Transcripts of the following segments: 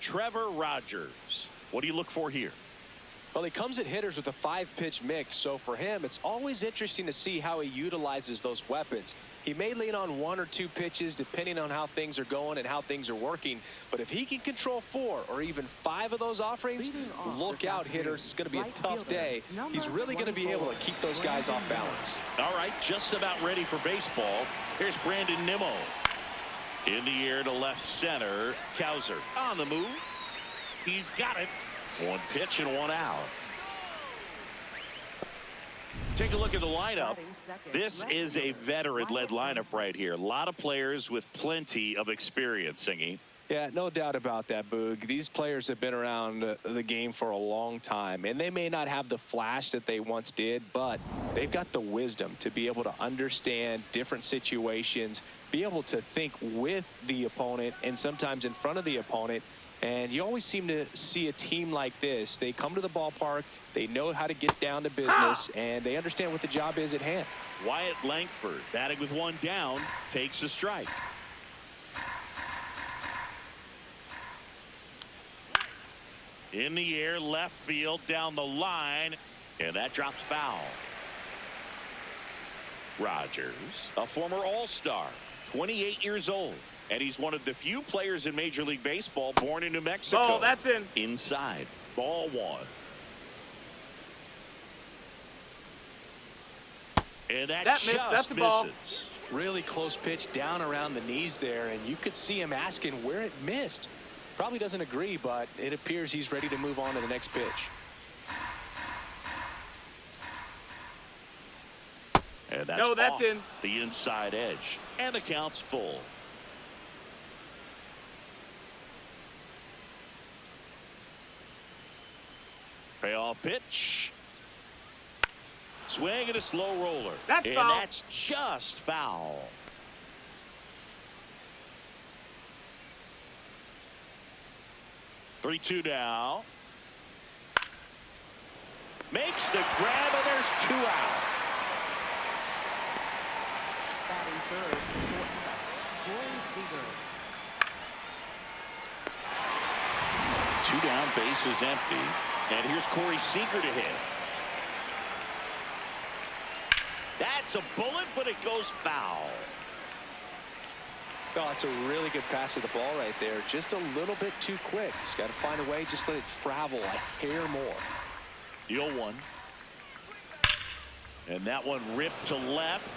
Trevor Rogers. What do you look for here? Well, he comes at hitters with a 5-pitch mix, so for him, it's always interesting to see how he utilizes those weapons. He may lean on 1 or 2 pitches depending on how things are going and how things are working, but if he can control 4 or even 5 of those offerings, look out, hitters. It's going to be a tough day. He's really going to be able to keep those guys off balance. All right, just about ready for baseball. Here's Brandon Nimmo. In the air to left center. Cowser on the move. He's got it. 1 pitch and 1 out. Take a look at the lineup. This is a veteran-led lineup right here. A lot of players with plenty of experience, Singy. Yeah, no doubt about that, Boog. These players have been around the game for a long time, and they may not have the flash that they once did, but they've got the wisdom to be able to understand different situations, be able to think with the opponent and sometimes in front of the opponent. And you always seem to see a team like this. They come to the ballpark, they know how to get down to business, and they understand what the job is at hand. Wyatt Langford, batting with 1 down, takes a strike. In the air, left field, down the line, and that drops foul. Rogers, a former All-Star, 28 years old. And he's one of the few players in Major League Baseball born in New Mexico. Oh, that's in. Inside. Ball 1. And that just that's the ball. misses. Really close pitch down around the knees there, and you could see him asking where it missed. Probably doesn't agree, but it appears he's ready to move on to the next pitch. And that's off in. The inside edge. And the count's full. Payoff pitch. Swing and a slow roller. That's and foul. That's just foul. Three-two now. Makes the grab, and there's 2 out. Batting third, Seager. 2 down, base is empty. And here's Corey Seager to hit. That's a bullet, but it goes foul. Oh, it's a really good pass of the ball right there. Just a little bit too quick. He's got to find a way, just let it travel a hair more. The 0-1. And that one ripped to left.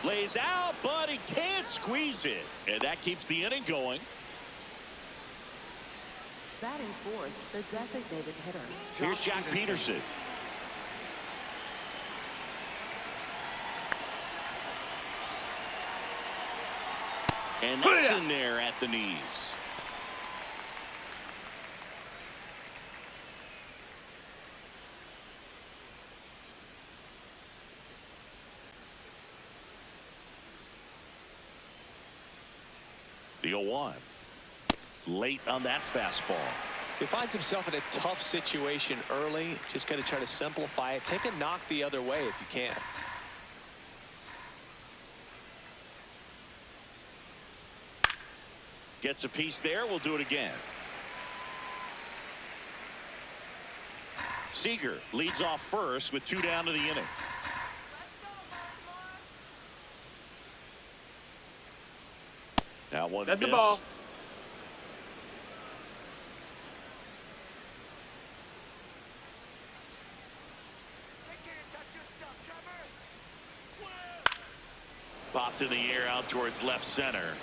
Lays out, but he can't squeeze it. And that keeps the inning going. Batting fourth, the designated hitter. Here's Jack Peterson. And that's in there at the knees. The 0-1. Late on that fastball. He finds himself in a tough situation early. Just got to try to simplify it. Take a knock the other way if you can. Gets a piece there. We'll do it again. Seager leads off first with 2 down to the inning. That one That's missed. the ball. Popped in the air out towards left center.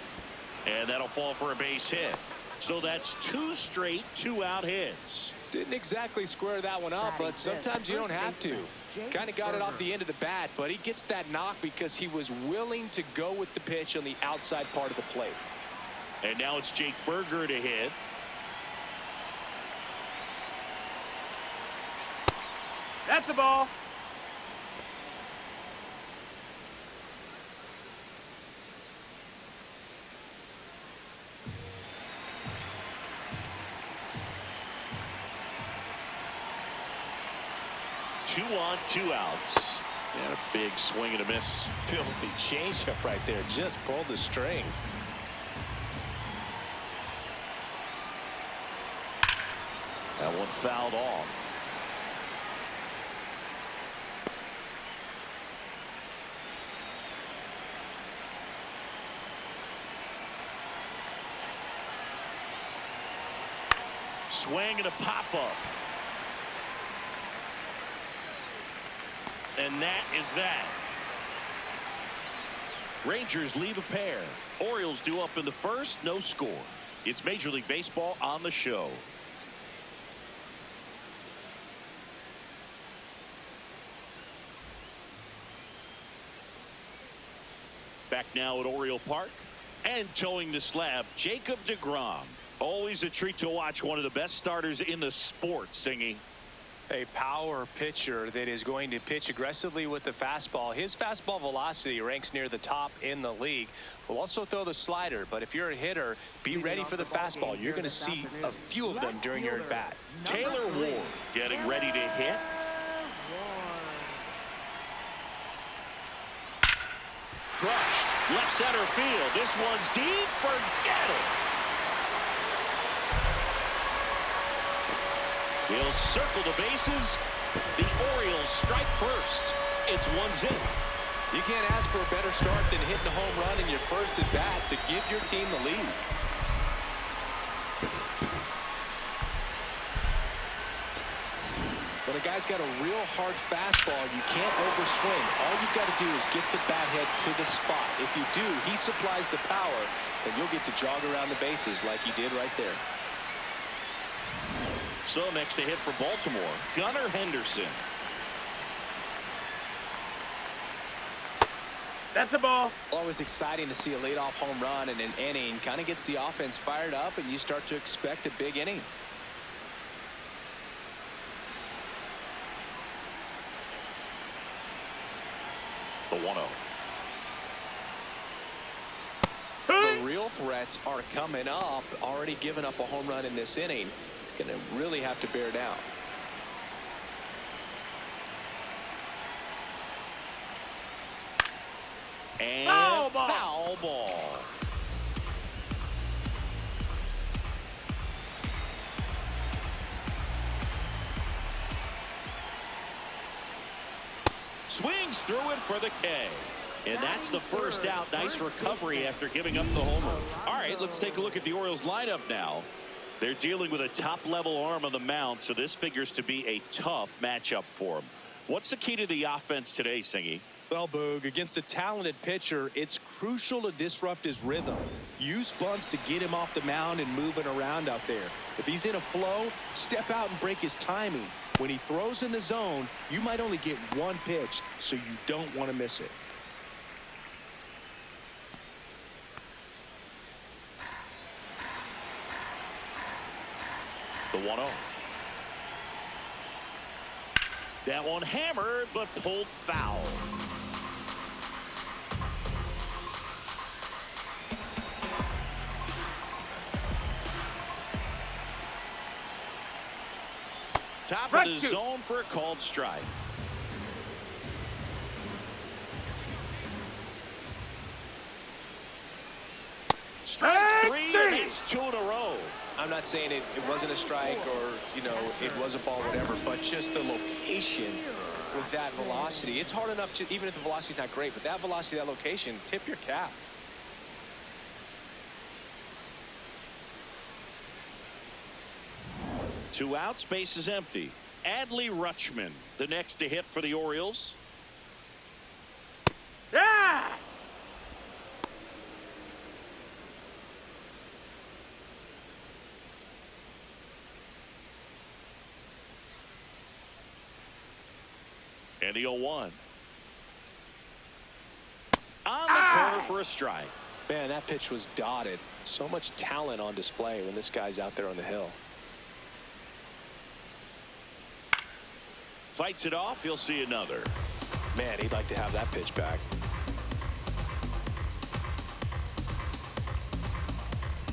And that'll fall for a base hit. So that's 2 straight 2-out hits. Didn't exactly square that one up, but sometimes you don't have to. Kind of got it off the end of the bat, but he gets that knock because he was willing to go with the pitch on the outside part of the plate. And now it's Jake Berger to hit. That's the ball. Two on, 2 outs. And a big swing and a miss. Filthy changeup right there. Just pulled the string. That one fouled off. Swing and a pop-up. And that is that. Rangers leave a pair. Orioles due up in the first, no score. It's Major League Baseball on the show. Back now at Oriole Park. And towing the slab, Jacob deGrom. Always a treat to watch one of the best starters in the sport, Singy. A power pitcher that is going to pitch aggressively with the fastball. His fastball velocity ranks near the top in the league. Will also throw the slider, but if you're a hitter, be ready for the fastball. You're going to see a few of them during your at-bat. Taylor Ward getting ready to hit. Crushed. Left center field. This one's deep. Forget it. He'll circle the bases. The Orioles strike first. It's 1-0. You can't ask for a better start than hitting a home run in your first at bat to give your team the lead. When a guy's got a real hard fastball, you can't overswing. All you've got to do is get the bat head to the spot. If you do, he supplies the power, and you'll get to jog around the bases like he did right there. So next to hit for Baltimore, Gunnar Henderson. That's a ball. Always exciting to see a leadoff home run in an inning. Kind of gets the offense fired up, and you start to expect a big inning. The 1-0. The real threats are coming up. Already given up a home run in this inning. He's going to really have to bear down. And Foul ball. foul ball. Swings through it for the K. And that's the first out. Nice recovery after giving up the homer. All right, let's take a look at the Orioles lineup now. They're dealing with a top-level arm on the mound, so this figures to be a tough matchup for them. What's the key to the offense today, Singy? Well, Boog, against a talented pitcher, it's crucial to disrupt his rhythm. Use bunts to get him off the mound and moving around out there. If he's in a flow, step out and break his timing. When he throws in the zone, you might only get one pitch, so you don't want to miss it. The 1-0. That one hammered, but pulled foul. Top of the zone for a called strike. Strike three, and it's 2 in a row. I'm not saying it wasn't a strike or, you know, it was a ball, whatever, but just the location with that velocity. It's hard enough to, even if the velocity's not great, but that velocity, that location, tip your cap. Two outs, base is empty. Adley Rutschman, the next to hit for the Orioles. Yeah! And the 0-1. On the corner for a strike. Man, that pitch was dotted. So much talent on display when this guy's out there on the hill. Fights it off. He'll see another. Man, he'd like to have that pitch back.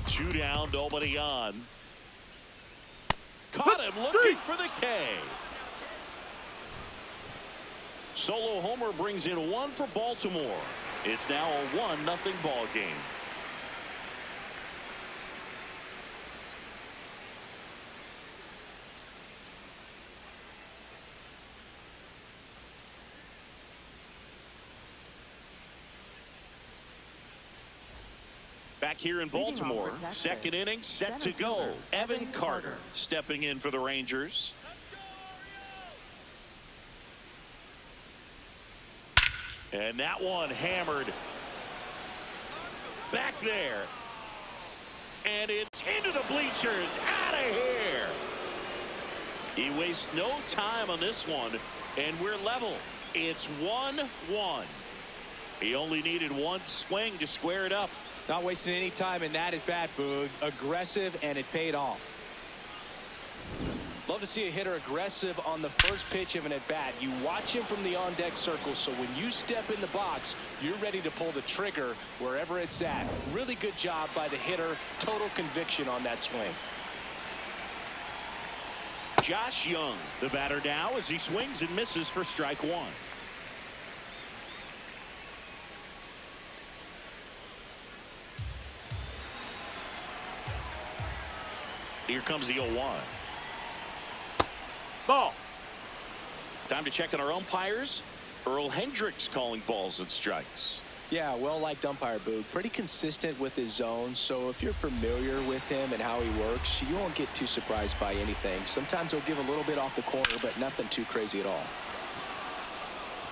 Two down, nobody on. Caught him looking for the K. Solo homer brings in one for Baltimore. It's now a 1-0 ball game. back here in Leading off for Baltimore. Texas, Second inning set to center go. fielder, Evan Evan Carter Carter. stepping in for the Rangers. And that one hammered back there. And it's into the bleachers. Out of here. He wastes no time on this one. And we're level. It's 1-1. He only needed one swing to square it up. Not wasting any time in that at bat, Boog. Aggressive, and it paid off. Love to see a hitter aggressive on the first pitch of an at-bat. You watch him from the on-deck circle, so when you step in the box, you're ready to pull the trigger wherever it's at. Really good job by the hitter. Total conviction on that swing. Josh Young, the batter now, as he swings and misses for strike one. Here comes the 0-1. Ball. Time to check on our umpires. Earl Hendricks calling balls and strikes. Yeah, well-liked umpire, Boog. Pretty consistent with his zone, so if you're familiar with him and how he works, you won't get too surprised by anything. Sometimes he'll give a little bit off the corner, but nothing too crazy at all.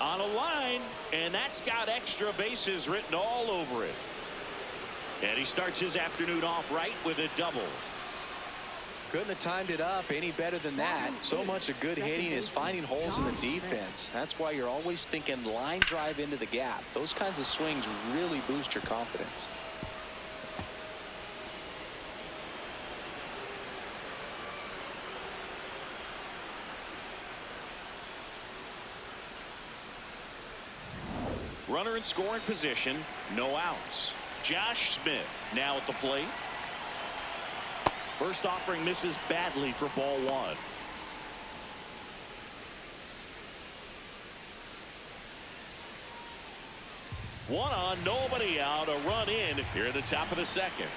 On a line, and that's got extra bases written all over it. And he starts his afternoon off right with a double. Couldn't have timed it up any better than that. So much of good hitting is finding holes in the defense. That's why you're always thinking line drive into the gap. Those kinds of swings really boost your confidence. Runner in scoring position, no outs. Josh Smith now at the plate. First offering misses badly for ball one. One on, nobody out, a run in here at the top of the second.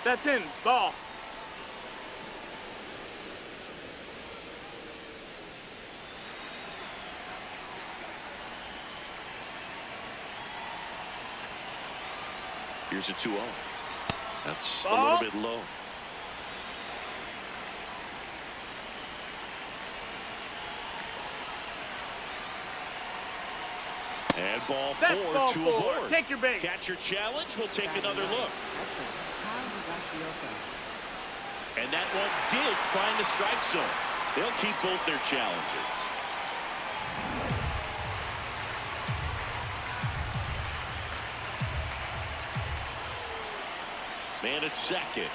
That's in. Ball. Here's a 2-0. That's a Ball. little bit low. And ball That's four ball to four. aboard. Take your base. Catcher challenge. We'll take another look. And that one did find the strike zone. They'll keep both their challenges. Man at second.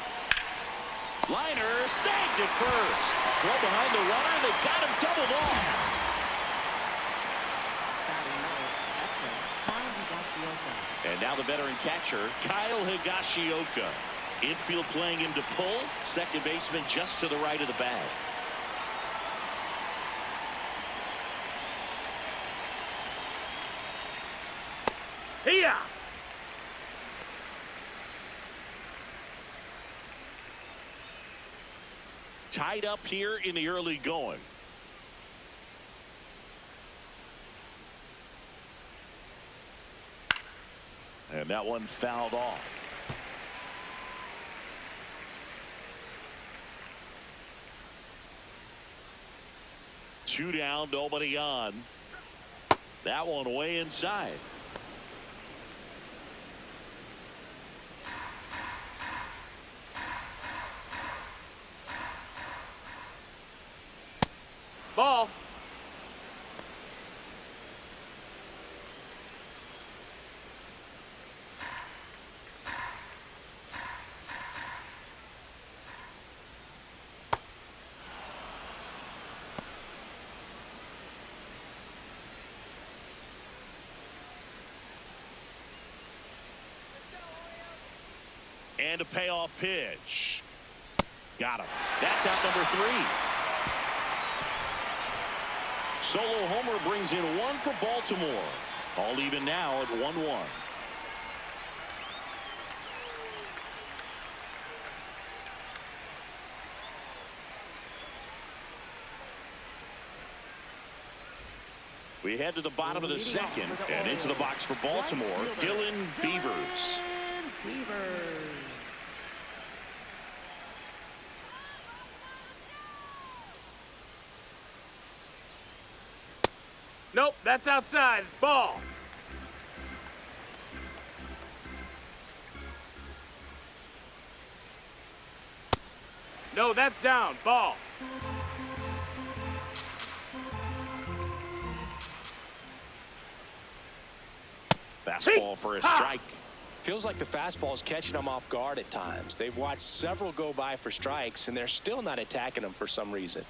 Liner snagged at first. Throw behind the runner. They got him doubled off. And now the veteran catcher, Kyle Higashioka. Infield playing him to pull. Second baseman just to the right of the bag. Here. Tied up here in the early going. And that one fouled off. Two down, nobody on. That one way inside. Ball. And a payoff pitch. Got him. That's out number 3. Solo homer brings in one for Baltimore. All even now at 1-1. We head to the bottom of the second and into the box for Baltimore, Dylan Beavers. Nope, that's outside. Ball. No, that's down. Ball. Fastball for a strike. Feels like the fastball is catching them off guard at times. They've watched several go by for strikes, and they're still not attacking them for some reason.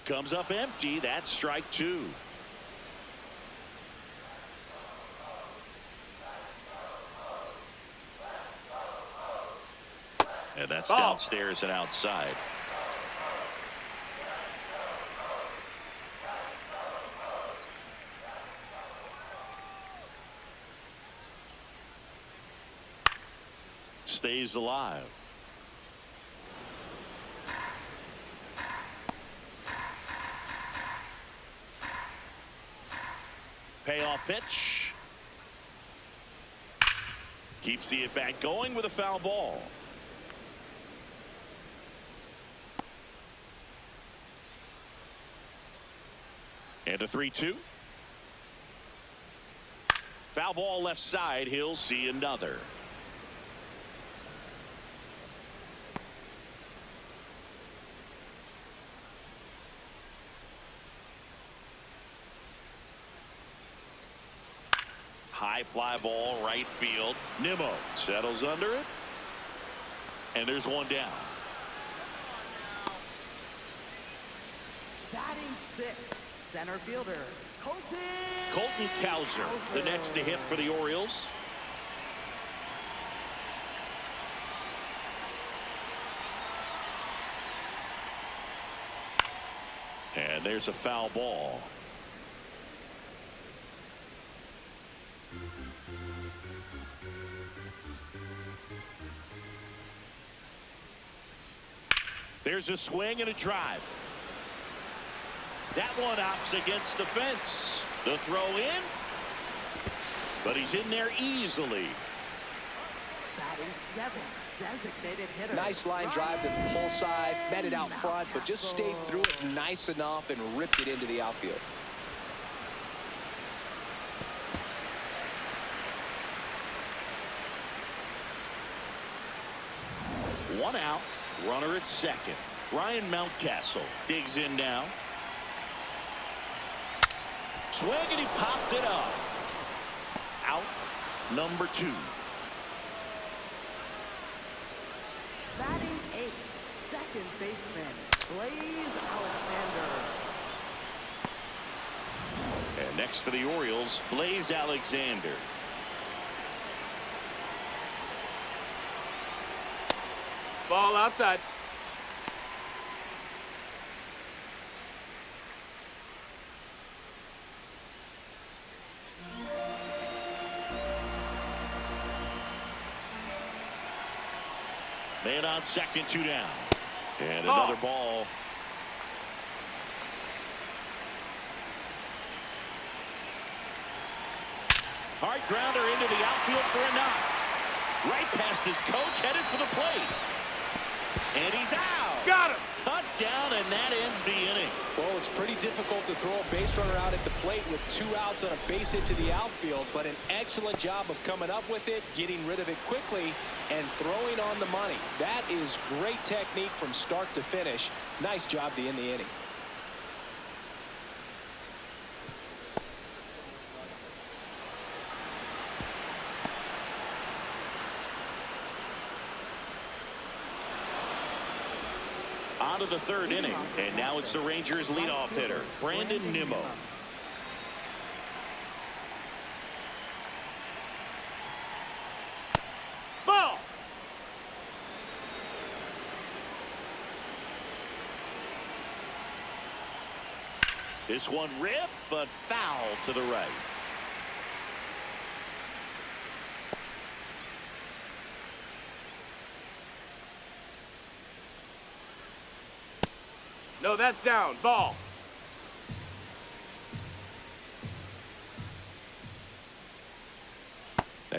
Comes up empty. That's strike two. And that's ball. Downstairs and outside. Stays alive. Payoff pitch. Keeps the at-bat going with a foul ball. And a 3-2. Foul ball left side. He'll see another. High fly ball, right field. Nimmo settles under it. And there's one down. Batting sixth, center fielder, Colton Cowser, the next to hit for the Orioles. And there's a foul ball. There's a swing and a drive. That one opts against the fence. The throw in. But he's in there easily. batting seventh, designated hitter. Nice line drive to the pull side, met it out front, but just stayed through it nice enough and ripped it into the outfield. One out, runner at second. Ryan Mountcastle digs in now. Swing and he popped it up. Out number 2. Batting eighth, second baseman, Blaze Alexander. And next for the Orioles, Blaze Alexander. Ball outside. Man on second, 2 down. And another ball. Hard grounder into the outfield for a knock. Right past his coach, headed for the plate. And he's out. Got him. Cut down, and that ends the inning. Well, it's pretty difficult to throw a base runner out at the plate with 2 outs on a base hit to the outfield, but an excellent job of coming up with it, getting rid of it quickly, and throwing on the money. That is great technique from start to finish. Nice job to end the inning. On to the 3rd inning, and now it's the Rangers leadoff hitter, Brandon Nimmo. Ball. This one ripped, but foul to the right. No, that's down. Ball.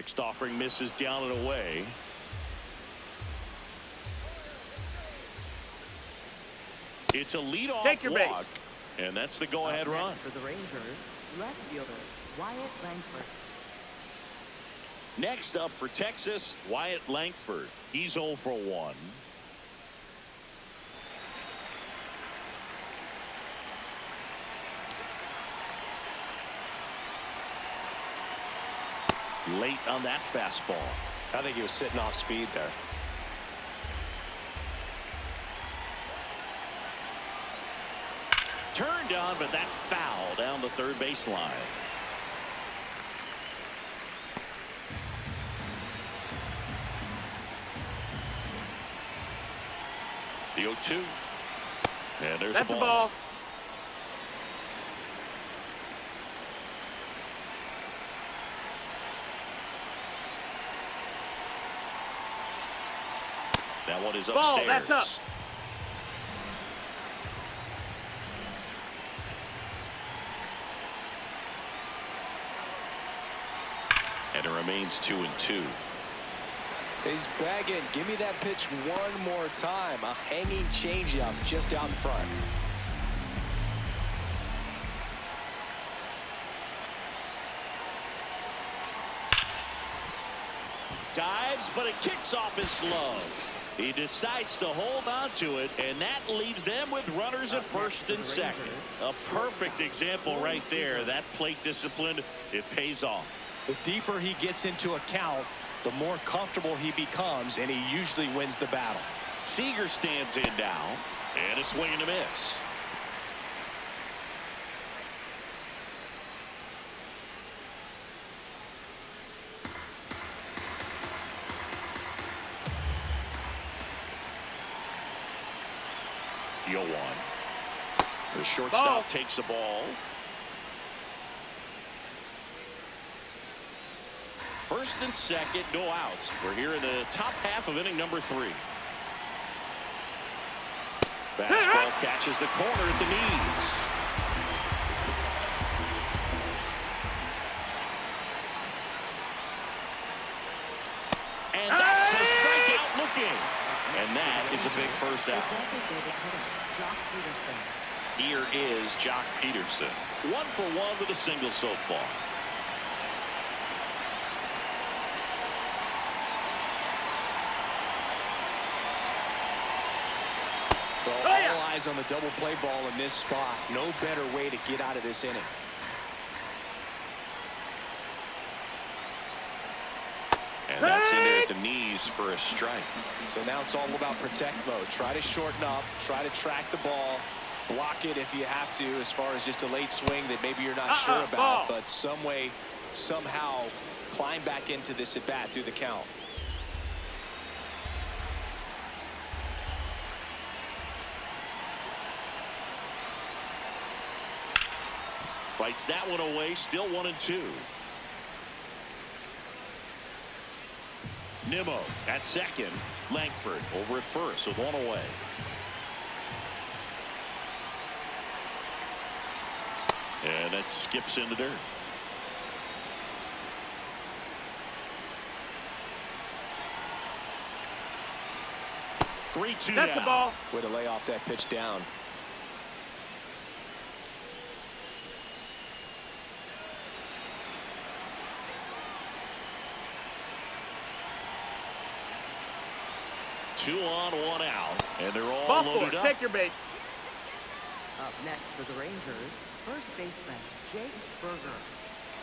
Next offering misses down and away. It's a leadoff Take your walk, base. and that's the go-ahead Up run. next for the Rangers, left fielder Wyatt Langford. Next up for Texas, Wyatt Langford. He's 0 for 1. Late on that fastball. I think he was sitting off speed there. Turned on, but that's foul down the third baseline. The 0-2. And there's That's the the ball. ball. That one is Ball, upstairs. that's up. And it remains 2-2. He's bagging. Give me that pitch one more time. A hanging changeup just out in front. Dives, but it kicks off his glove. He decides to hold on to it, and that leaves them with runners at first and second. A perfect example right there. That plate discipline, it pays off. The deeper he gets into a count, the more comfortable he becomes, and he usually wins the battle. Seager stands in now, and a swing and a miss. The 0-1. The shortstop Ball. takes the ball. First and second, no outs. We're here in the top half of inning number 3. Fastball catches the corner at the knees. And that's a strikeout looking. And that is a big first out. Designated hitter Jock Peterson. Here is Jock Peterson. 1 for 1 with a single so far. Well, all eyes on the double play ball in this spot. No better way to get out of this inning. And that's in there at the knees for a strike. So now it's all about protect mode. Try to shorten up, try to track the ball, block it if you have to, as far as just a late swing that maybe you're not sure about, ball. but some way, somehow climb back into this at bat through the count. Fights that one away, still 1-2. Nimmo at second. Langford over at first with 1 away. And that skips in the dirt. Three-two That's down. the ball. Way to lay off that pitch down. Two on, 1 out, and they're all Ball 4. loaded up. Take your base. Up next for the Rangers, first baseman Jake Berger.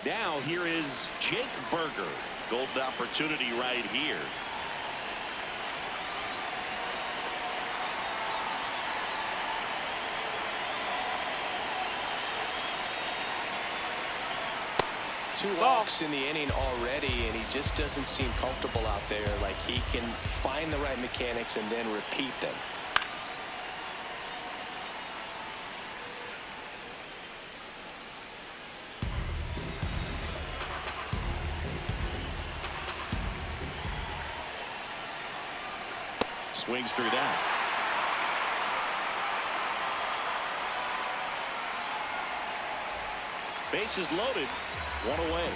Now here is Jake Berger. Golden opportunity right here. Two walks in the inning already, and he just doesn't seem comfortable out there. Like he can find the right mechanics and then repeat them. Swings through that. Bases loaded. 1 away.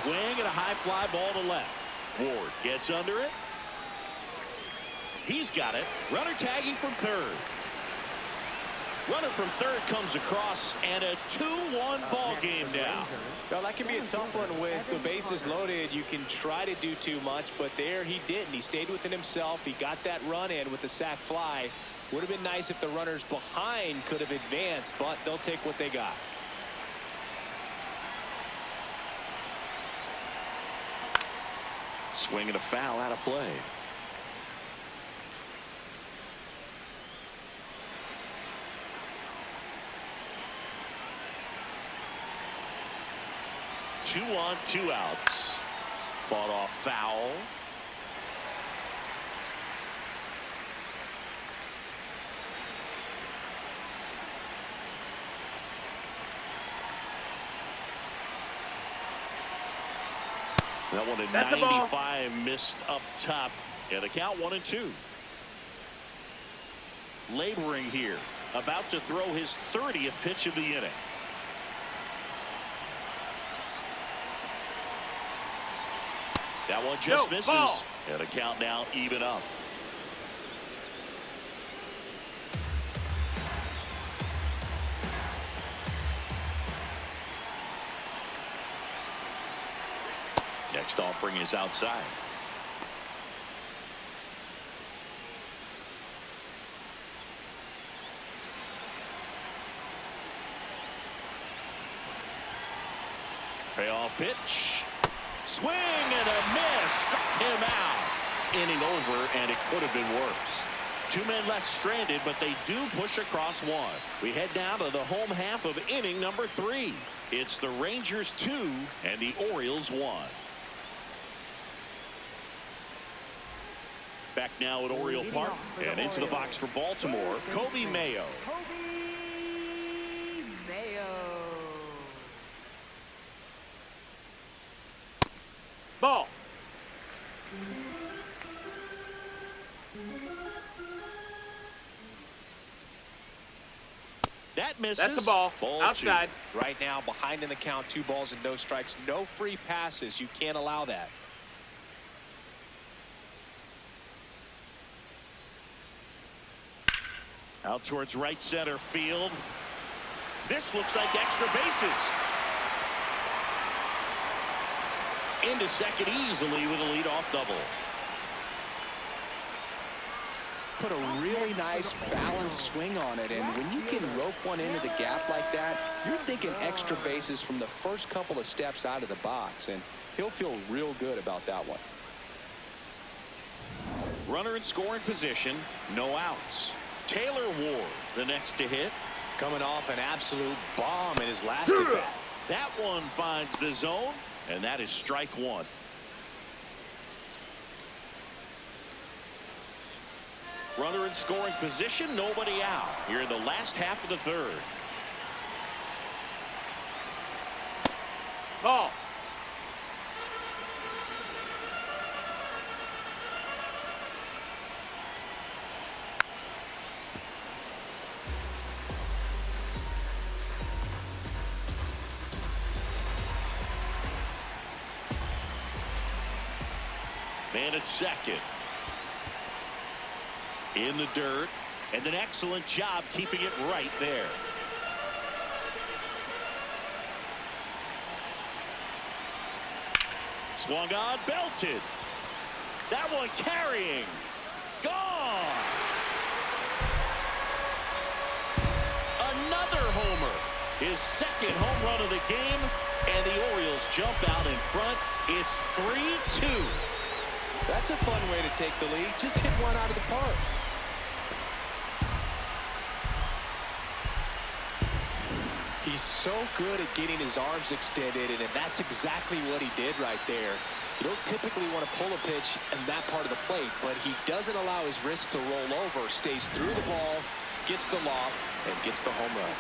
Swing and a high fly ball to left. Ward gets under it. He's got it. Runner tagging from third. Runner from third comes across, and a 2-1 ball game now. Well, that can be a tough one with the bases loaded. You can try to do too much, but there he didn't. He stayed within himself. He got that run in with the sac fly. Would have been nice if the runners behind could have advanced, but they'll take what they got. Swing and a foul out of play. Two on, 2 outs. Fought off foul. That one at 95 missed up top, and the count 1-2. Laboring here, about to throw his 30th pitch of the inning. That one just misses, ball. and the count now even up. Next offering is outside. Payoff pitch. Swing and a miss. Struck him out. Inning over, and it could have been worse. 2 men left stranded, but they do push across one. We head down to the home half of inning number 3. It's the Rangers 2 and the Orioles 1. Back now at Oriole Park, and into the box for Baltimore, Kobe Mayo. Ball. That misses. That's a ball. Outside. 2. Right now, behind in the count, 2 balls and no strikes. No free passes. You can't allow that. Out towards right center field. This looks like extra bases. Into second easily with a leadoff double. Put a really nice balanced swing on it, and when you can rope one into the gap like that, you're thinking extra bases from the first couple of steps out of the box, and he'll feel real good about that one. Runner in scoring position, no outs. Taylor Ward, the next to hit. Coming off an absolute bomb in his last at bat. That one finds the zone, and that is strike 1. Runner in scoring position, nobody out. Here in the last half of the 3rd. Ball. Man at second. In the dirt, and an excellent job keeping it right there. Swung on, belted. That one carrying. Gone. Another homer. His second home run of the game, and the Orioles jump out in front. It's 3-2. That's a fun way to take the lead. Just hit one out of the park. He's so good at getting his arms extended, and that's exactly what he did right there. You don't typically want to pull a pitch in that part of the plate, but he doesn't allow his wrist to roll over, stays through the ball, gets the lob, and gets the home run.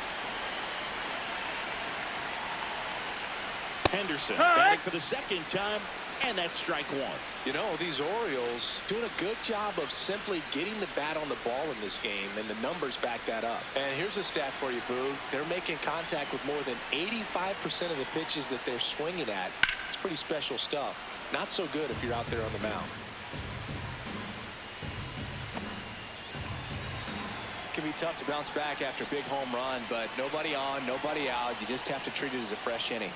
Henderson batting for the second time, and that's strike 1. You know, these Orioles doing a good job of simply getting the bat on the ball in this game, and the numbers back that up. And here's a stat for you, Boo. They're making contact with more than 85% of the pitches that they're swinging at. It's pretty special stuff. Not so good if you're out there on the mound. It can be tough to bounce back after a big home run, but nobody on, nobody out. You just have to treat it as a fresh inning.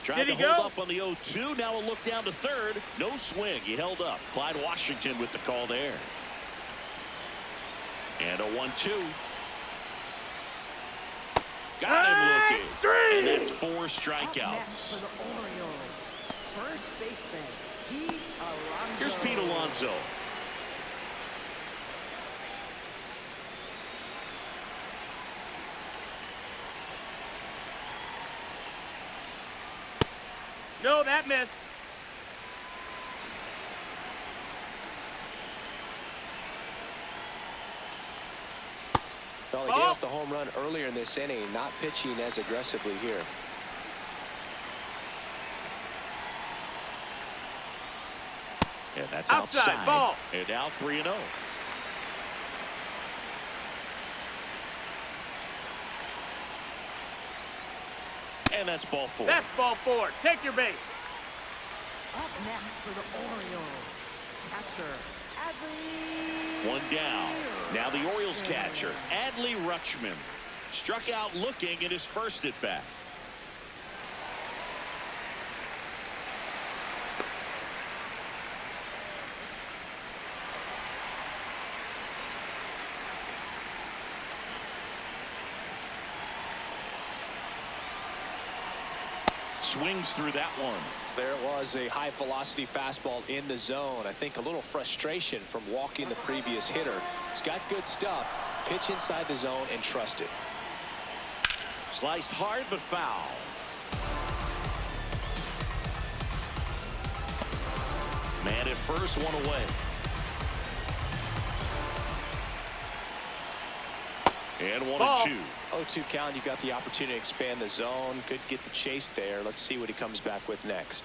Trying to hold up on the 0-2. Now a look down to third. No swing. He held up. Clyde Washington with the call there. And a 1-2. Got him looking. And that's 4 strikeouts. For the Orioles, first baseman, Pete Alonso. Here's Pete Alonso. No, that missed. Well, he gave up the home run earlier in this inning, not pitching as aggressively here. And that's outside. Ball. And now 3-0. And that's ball 4. That's ball 4. Take your base. Up next for the Orioles, catcher, Adley. 1 down. Now the Orioles catcher, Adley Rutschman, struck out looking at his first at bat. Swings through that one. There was a high velocity fastball in the zone. I think a little frustration from walking the previous hitter. He's got good stuff. Pitch inside the zone and trust it. Sliced hard but foul. Man at first, 1 away. And 1-2. 0-2 count. You've got the opportunity to expand the zone. Could get the chase there. Let's see what he comes back with next.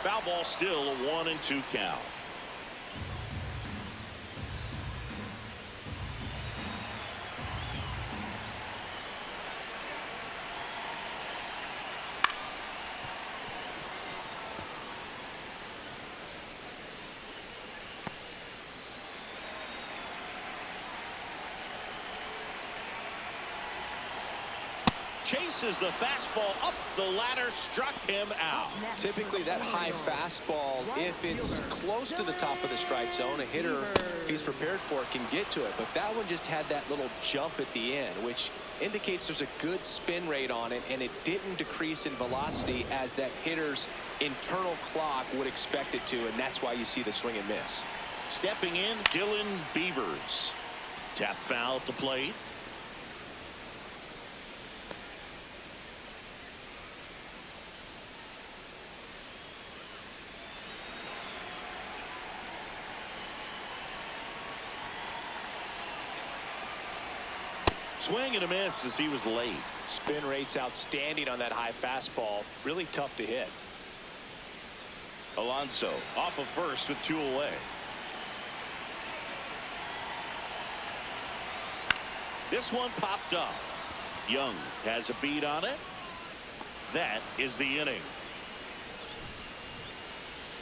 Foul ball, still a 1-2 count. Chases the fastball up the ladder, struck him out. Typically that high fastball, if it's close to the top of the strike zone, a hitter, if he's prepared for it, can get to it. But that one just had that little jump at the end, which indicates there's a good spin rate on it, and it didn't decrease in velocity as that hitter's internal clock would expect it to, and that's why you see the swing and miss. Stepping in, Dylan Beavers. Tap foul at the plate. Swing and a miss as he was late. Spin rate's outstanding on that high fastball. Really tough to hit. Alonso off of first with 2 away. This one popped up. Young has a beat on it. That is the inning.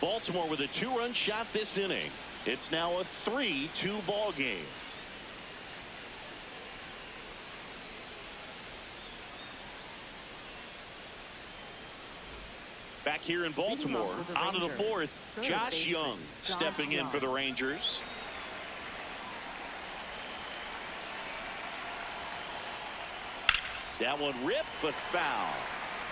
Baltimore with a 2-run shot this inning. It's now a 3-2 ball game. Back here in Baltimore, on to the 4th, Josh Young stepping in for the Rangers. That one ripped, but foul.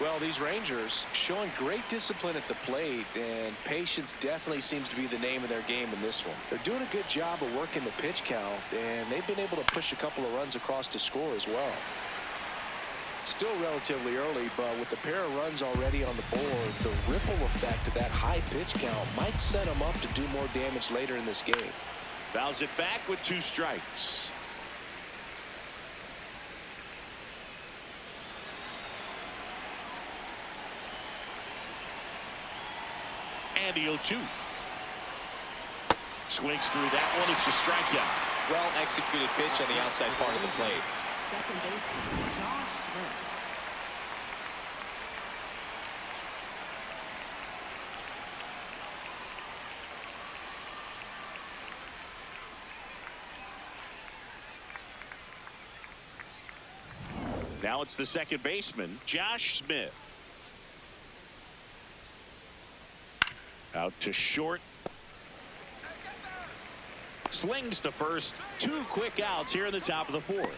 Well, these Rangers showing great discipline at the plate, and patience definitely seems to be the name of their game in this one. They're doing a good job of working the pitch count, and they've been able to push a couple of runs across to score as well. It's still relatively early, but with the pair of runs already on the board, the ripple effect of that high pitch count might set them up to do more damage later in this game. Fouls it back with 2 strikes. And the 0-2. Swings through that one. It's a strikeout. Well executed pitch on the outside part of the plate. Second baseman, Josh Smith. Now it's the second baseman, Josh Smith. Out to short. Slings to first. 2 quick outs here in the top of the 4th.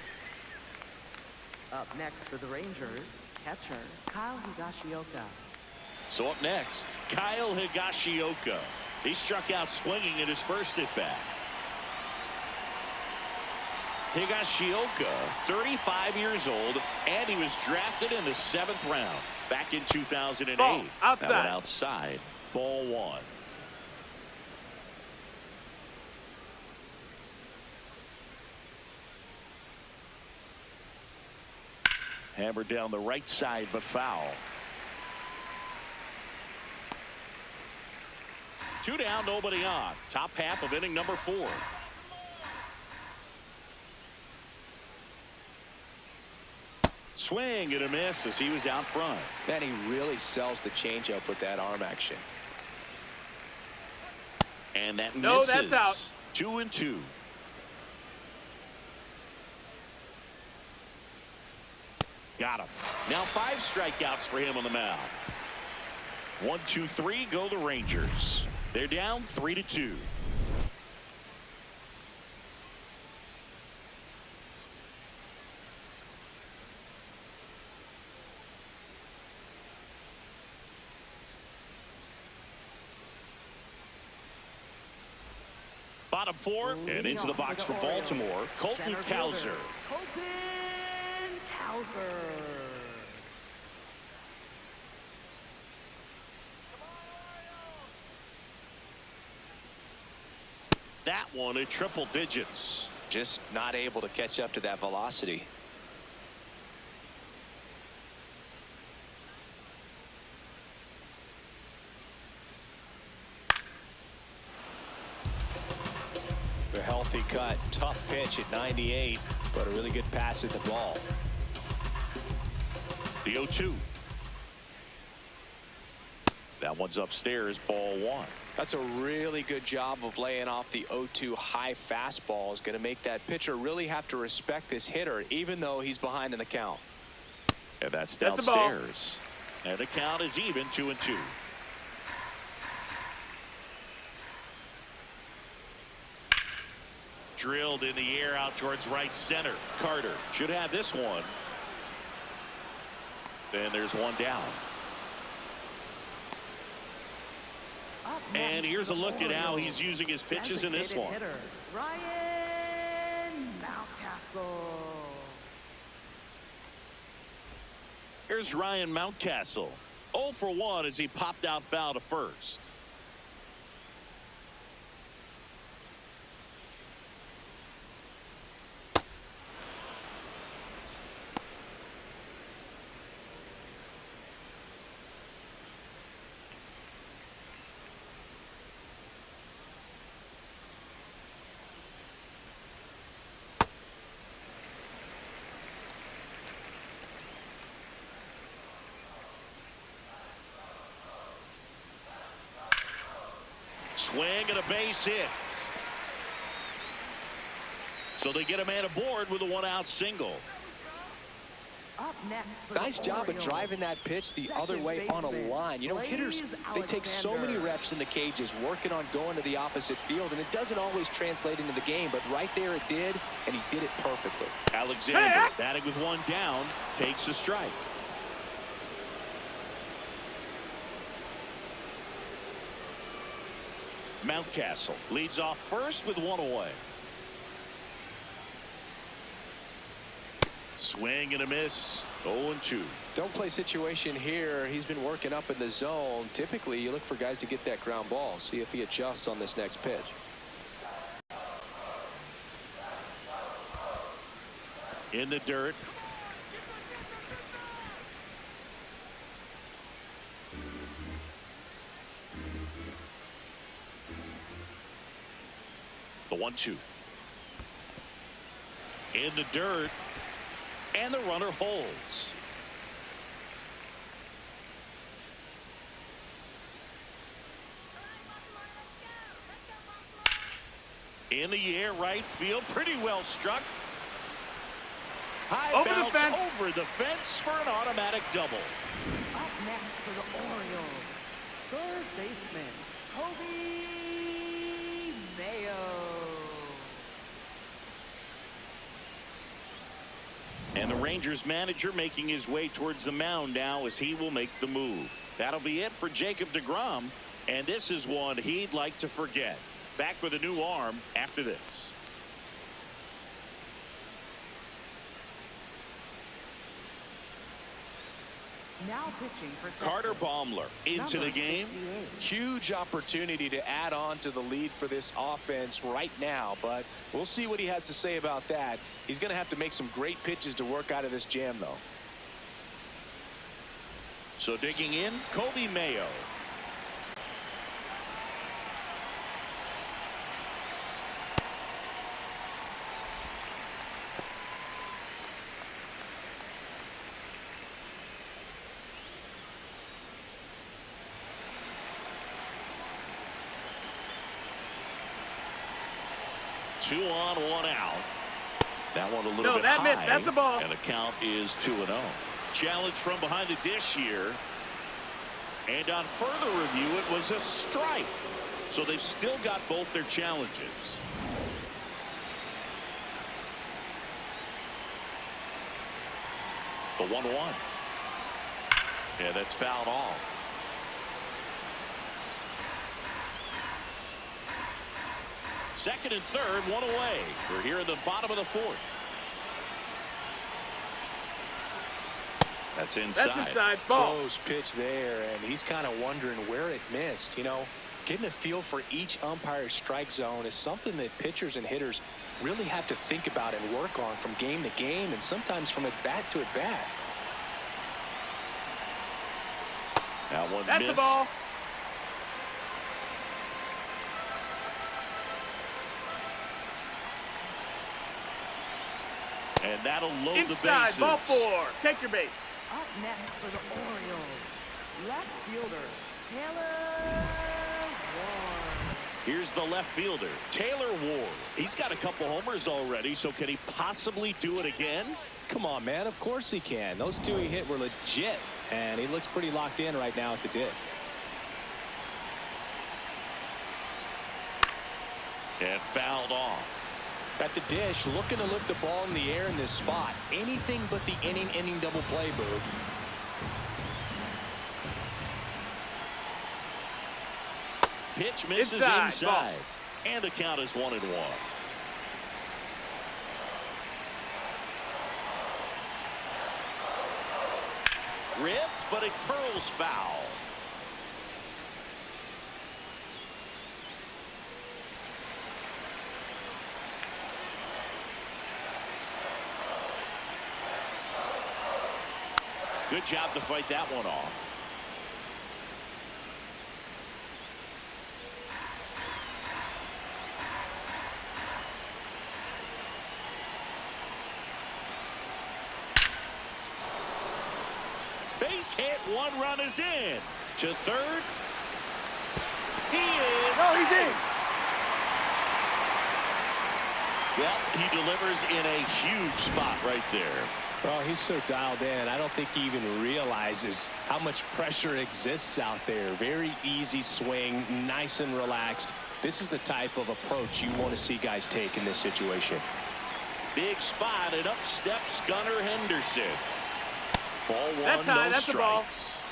Up next for the Rangers, catcher Kyle Higashioka. So up next, Kyle Higashioka. He struck out swinging in his first at bat. Higashioka, 35 years old, and he was drafted in the 7th round back in 2008. Ball, outside. That went outside. Ball 1. Hammered down the right side, but foul. 2 down, nobody on. Top half of inning number 4. Swing and a miss as he was out front. Man, he really sells the changeup with that arm action. And that No, misses. that's out. 2-2. Got him. Now 5 strikeouts for him on the mound. 1, 2, 3 go the Rangers. They're down 3-2. Bottom 4 and into the box for Baltimore, Colton Cowser. Colton Cowser. That one at triple digits. Just not able to catch up to that velocity. A healthy cut, tough pitch at 98, but a really good pass at the ball. The 0-2. That one's upstairs, ball 1. That's a really good job of laying off the 0-2 high fastball. Is going to make that pitcher really have to respect this hitter, even though he's behind in the count. And that's That's a ball. downstairs. And the count is even, 2-2. Drilled in the air out towards right center. Carter should have this one. And there's one down. Up And next here's a for the look at how Orioles, he's using his pitches in this designated one. hitter, Ryan Mountcastle. Here's Ryan Mountcastle. 0 for 1 as he popped out foul to first. Swing and a base hit. So they get a man aboard with a 1-out single. Up next for the Nice job of Orioles, driving that pitch the other second way on a baseman, line. You know, hitters, they take so many Alexander. reps in the cages working on going to the opposite field, and it doesn't always translate into the game, but right there it did, and he did it perfectly. Alexander batting with 1 down, takes a strike. Mountcastle leads off first with 1 away. Swing and a miss. 0-2. Don't play situation here. He's been working up in the zone. Typically, you look for guys to get that ground ball. See if he adjusts on this next pitch. In the dirt. 1-2. In the dirt, and the runner holds. In the air, right field, pretty well struck. High bounce over the fence for an automatic double. Up next for the Orioles, third baseman, Kobe Mayo. And the Rangers manager making his way towards the mound now as he will make the move. That'll be it for Jacob deGrom, and this is one he'd like to forget. Back with a new arm after this. Now pitching for Texas, Carter Baumler into the game. 68. Huge opportunity to add on to the lead for this offense right now, but we'll see what he has to say about that. He's going to have to make some great pitches to work out of this jam, though. So digging in, Kobe Mayo. Two on, one out. That one a little bit high. Missed. That's a ball. And the count is 2-0. Challenge from behind the dish here. And on further review, it was a strike. So they've still got both their challenges. The 1-1. Yeah, that's fouled off. Second and third, one away. We're here in the bottom of the fourth. That's inside. That's inside. Ball. Close pitch there, and he's kind of wondering where it missed. You know, getting a feel for each umpire's strike zone is something that pitchers and hitters really have to think about and work on from game to game, and sometimes from at bat to at bat. That one That's missed. the ball. And that'll load the Inside, bases. ball 4. Take your base. Up next for the Orioles, left fielder, Taylor Ward. Here's the left fielder, Taylor Ward. He's got a couple homers already, so can he possibly do it again? Come on, man. Of course he can. Those two he hit were legit, and he looks pretty locked in right now at the dish. And fouled off. At the dish, looking to lift the ball in the air in this spot. Anything but the inning double play, Boog. Pitch misses inside. And the count is 1-1. Ripped, but it curls foul. Good job to fight that one off. Base hit, one run is in. To third. He is. No, he's in. Well, he delivers in a huge spot right there. Well, he's so dialed in. I don't think he even realizes how much pressure exists out there. Very easy swing, nice and relaxed. This is the type of approach you want to see guys take in this situation. Big spot, and up steps Gunnar Henderson. Ball one, That's high, no that's the ball. strikes.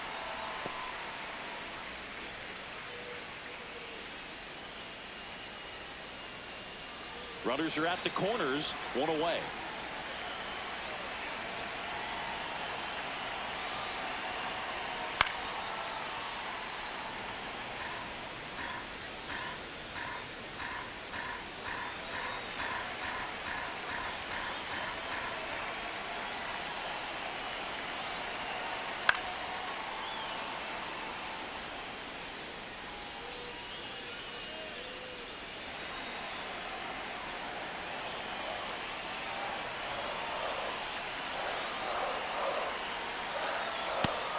Runners are at the corners, one away.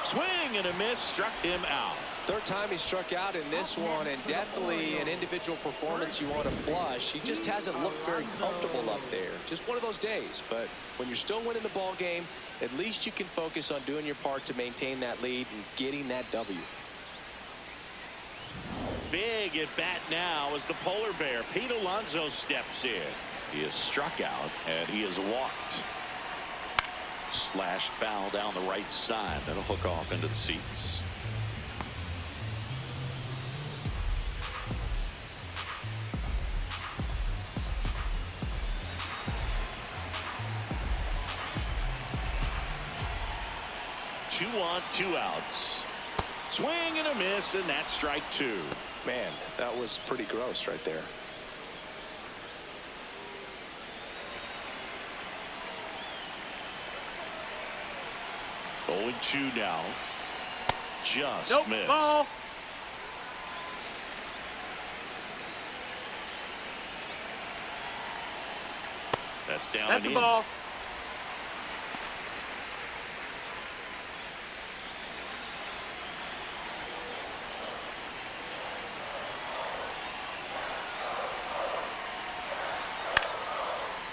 Swing and a miss, struck him out. Third time he struck out in this one, and definitely an individual performance you want to flush. He just hasn't looked very comfortable up there. Just one of those days. But when you're still winning the ball game, at least you can focus on doing your part to maintain that lead and getting that W. Big at bat now as the polar bear Pete Alonso steps in. He is struck out and he is walked. Slashed foul down the right side. That'll hook off into the seats. Two on, 2 outs. Swing and a miss, and that's strike 2. Man, that was pretty gross right there. Going 2 now. Just Nope, missed. ball. That's down That's and the in. ball.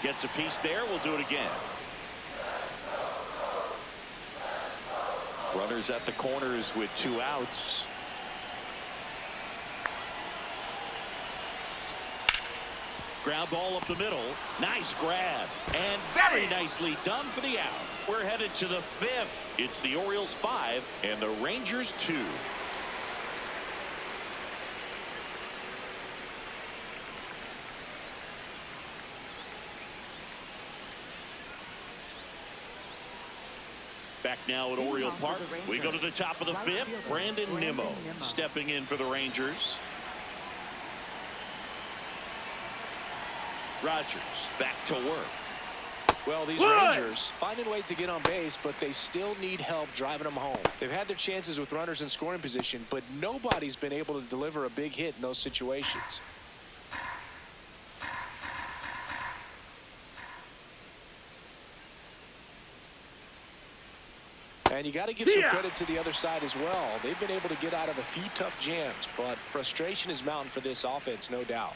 Gets a piece there. We'll do it again. Runners at the corners with 2 outs. Ground ball up the middle. Nice grab. And very nicely done for the out. We're headed to the 5th. It's the Orioles 5 and the Rangers 2. Back now at Oriole Park. We go to the top of the 5th. Brandon Nimmo stepping in for the Rangers. Rogers back to work. Well, these Rangers finding ways to get on base, but they still need help driving them home. They've had their chances with runners in scoring position, but nobody's been able to deliver a big hit in those situations. And you got to give some credit to the other side as well. They've been able to get out of a few tough jams, but frustration is mounting for this offense, no doubt.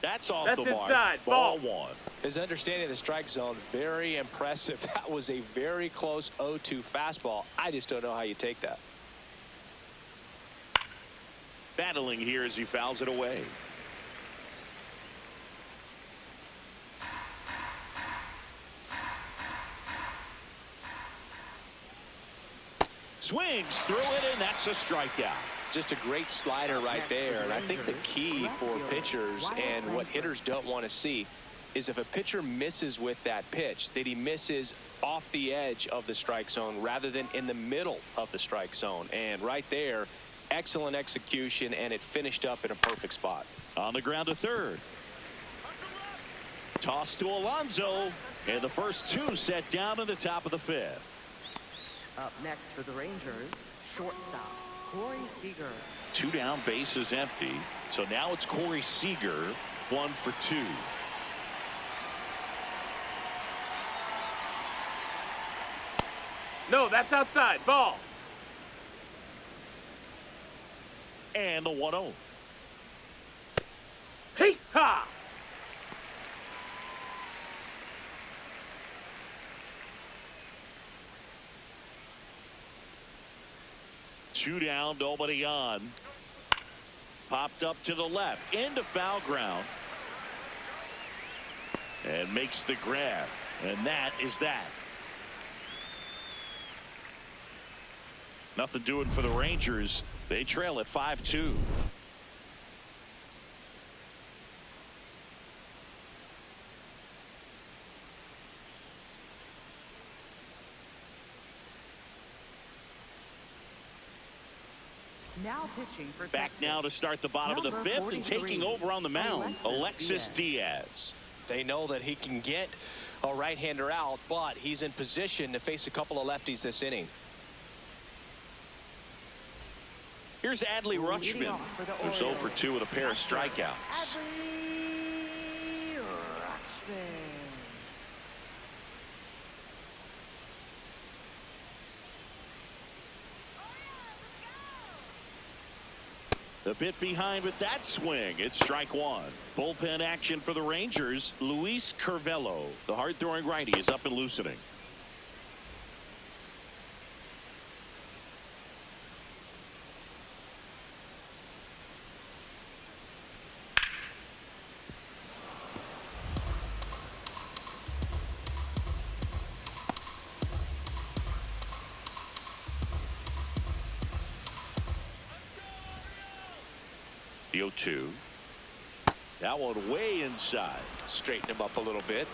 That's off That's the mark. inside. Ball Ball. 1. His understanding of the strike zone, very impressive. That was a very close 0-2 fastball. I just don't know how you take that. Battling here as he fouls it away. Swings through it, and that's a strikeout. Just a great slider right there. And I think the key for pitchers and what hitters don't want to see is if a pitcher misses with that pitch, that he misses off the edge of the strike zone rather than in the middle of the strike zone. And right there, excellent execution, and it finished up in a perfect spot. On the ground to third. Toss to Alonso, and the first 2 set down in the top of the 5th. Up next for the Rangers, shortstop, Corey Seager. 2 down, bases empty. So now it's Corey Seager, 1 for 2. No, that's outside. Ball. And the 1-0. Hey, ha! Two down, nobody on. Popped up to the left, into foul ground. And makes the grab. And that is that. Nothing doing for the Rangers. They trail at 5-2. Now pitching for Back Texas. now to start the bottom of the Number 5th and taking 43, over on the mound, Alexis Diaz. They know that he can get a right-hander out, but he's in position to face a couple of lefties this inning. Here's Adley Rutschman, who's 0 for 2 with a pair of strikeouts. Adley Rutschman. A bit behind with that swing. It's strike one. Bullpen action for the Rangers. Luis Curvelo, the hard-throwing righty, is up and loosening. The 0-2. That one way inside. Straighten him up a little bit.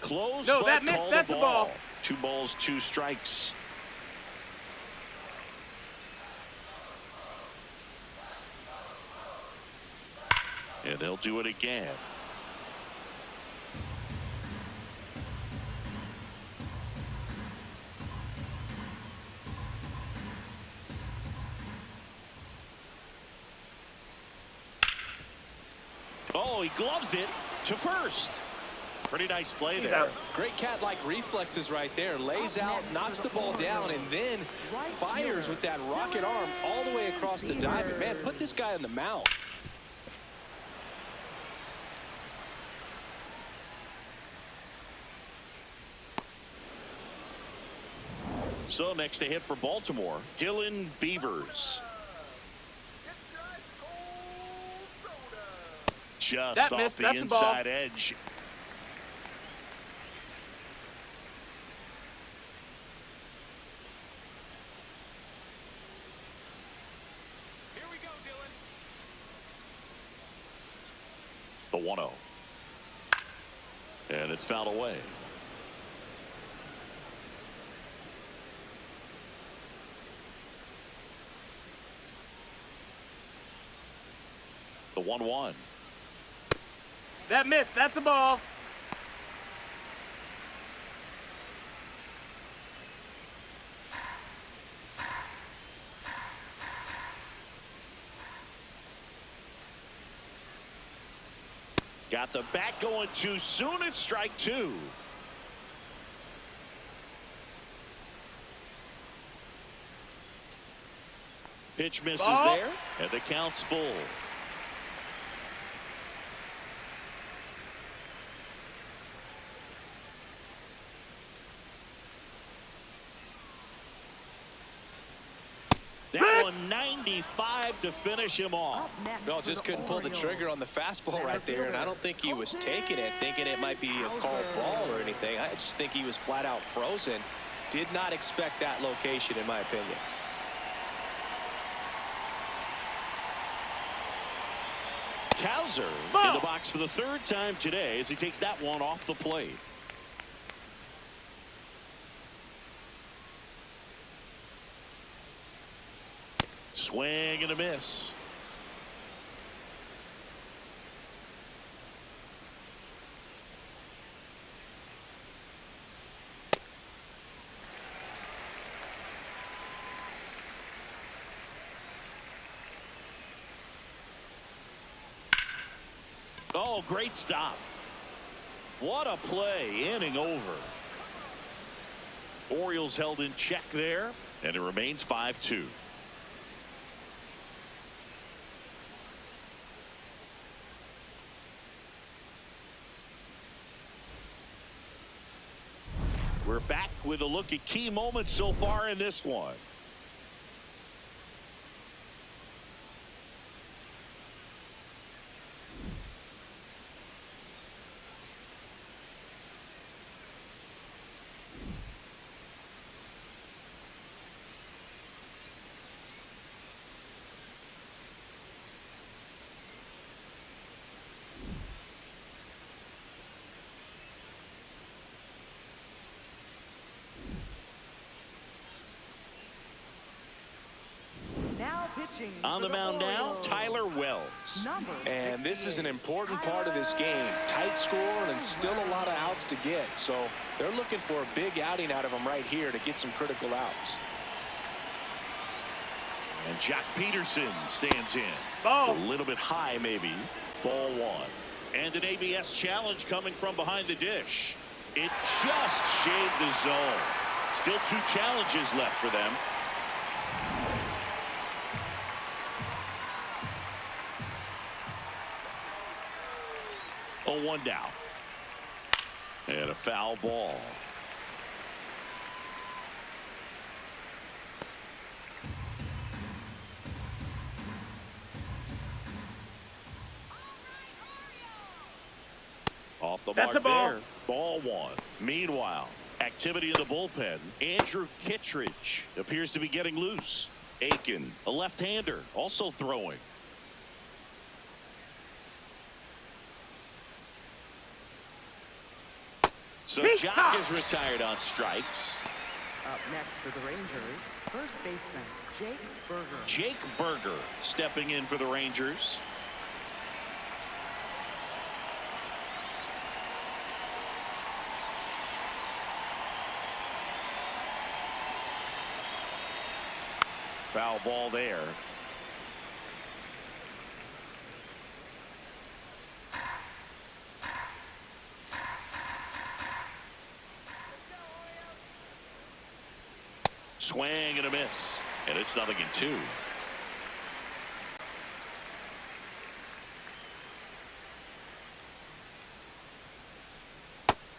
Close. No, but that missed. called That's a ball. 2 balls, 2 strikes. And they'll do it again. Oh, he gloves it to first. Pretty nice play He's there. out. Great cat-like reflexes right there. Lays out, knocks the ball down, and then fires with that rocket arm all the way across the diamond. Man, put this guy in the mound. So next to hit for Baltimore, Dylan Beavers. Just That off missed. the That's a ball. inside edge. Here we go, Dylan. The 1-0. And it's fouled away. The 1-1. That missed. That's a ball. Got the bat going too soon. It's strike 2. Pitch misses Ball. there, and the count's full. That one 95 to finish him off. Up next No, for just the couldn't pull the Orioles. trigger on the fastball right there, and I don't think he was taking it, thinking it might be a called ball or anything. I just think he was flat out frozen. Did not expect that location, in my opinion. Cowser Ball. in the box for the 3rd time today as he takes that one off the plate. Swing and a miss. Oh, great stop. What a play. Inning over. Orioles held in check there, and it remains 5-2. We're back with a look at key moments so far in this one. Now pitching On for the mound now, Orioles. Tyler Wells. Number And this is an 68, important part of this game. Tight score and still a lot of outs to get. So they're looking for a big outing out of him right here to get some critical outs. And Jack Peterson stands in. Ball. A little bit high, maybe. Ball 1. And an ABS challenge coming from behind the dish. It just shaved the zone. Still 2 challenges left for them. Oh, 1 down. And a foul ball. Off the That's mark a ball. there. Ball 1. Meanwhile, activity in the bullpen. Andrew Kittredge appears to be getting loose. Aiken, a left-hander, also throwing. So Jock is retired on strikes. Up next for the Rangers, first baseman Jake Berger. Jake Berger stepping in for the Rangers. Foul ball there. Swing and a miss. And it's 0-2.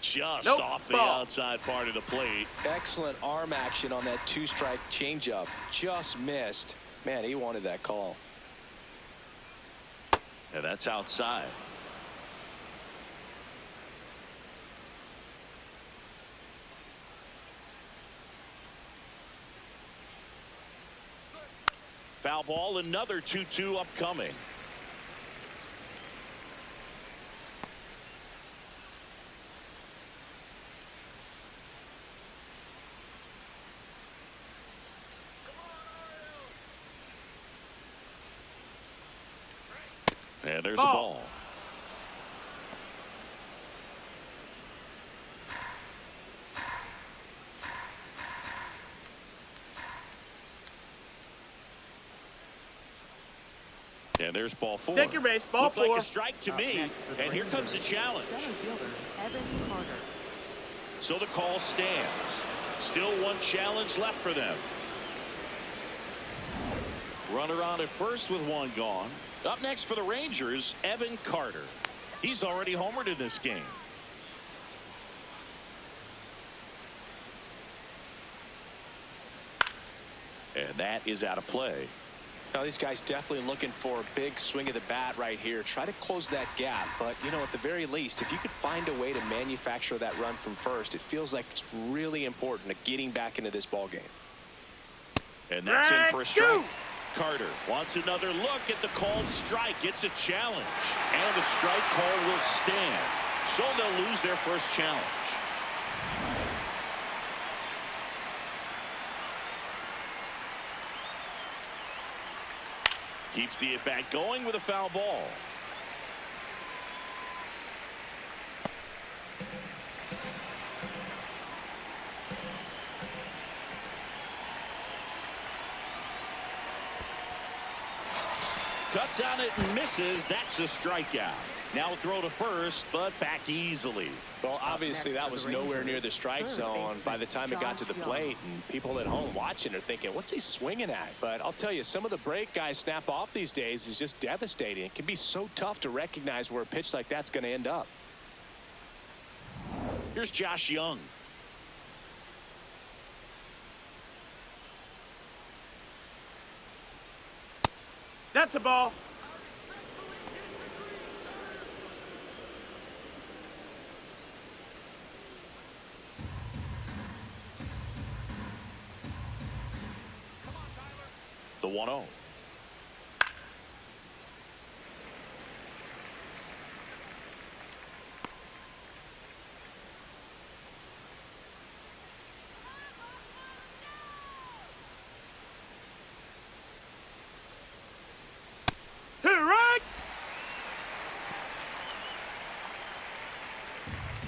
Just off the outside part of the plate. Excellent arm action on that 2-strike changeup. Just missed. Man, he wanted that call. And that's outside. Foul ball, another 2-2 upcoming. And there's a ball. And there's ball 4. Take your base, ball Looked 4. like a strike to me. And here comes the challenge. Center fielder Evan Carter. So the call stands. Still 1 challenge left for them. Runner on at first with 1 gone. Up next for the Rangers, Evan Carter. He's already homered in this game. And that is out of play. Now, these guys definitely looking for a big swing of the bat right here. Try to close that gap. But, you know, at the very least, if you could find a way to manufacture that run from first, it feels like it's really important to getting back into this ball game. And that's in for a strike. Carter wants another look at the called strike. It's a challenge. And the strike call will stand. So they'll lose their first challenge. Keeps the at-bat going with a foul ball. Cuts on it and misses. That's a strikeout. Now throw to first, but back easily. Well, obviously that was nowhere near the strike zone by the time it got to the plate, and people at home watching are thinking, what's he swinging at? But I'll tell you, some of the break guys snap off these days is just devastating. It can be so tough to recognize where a pitch like that's going to end up. Here's Josh Young. That's a ball. The 1-0.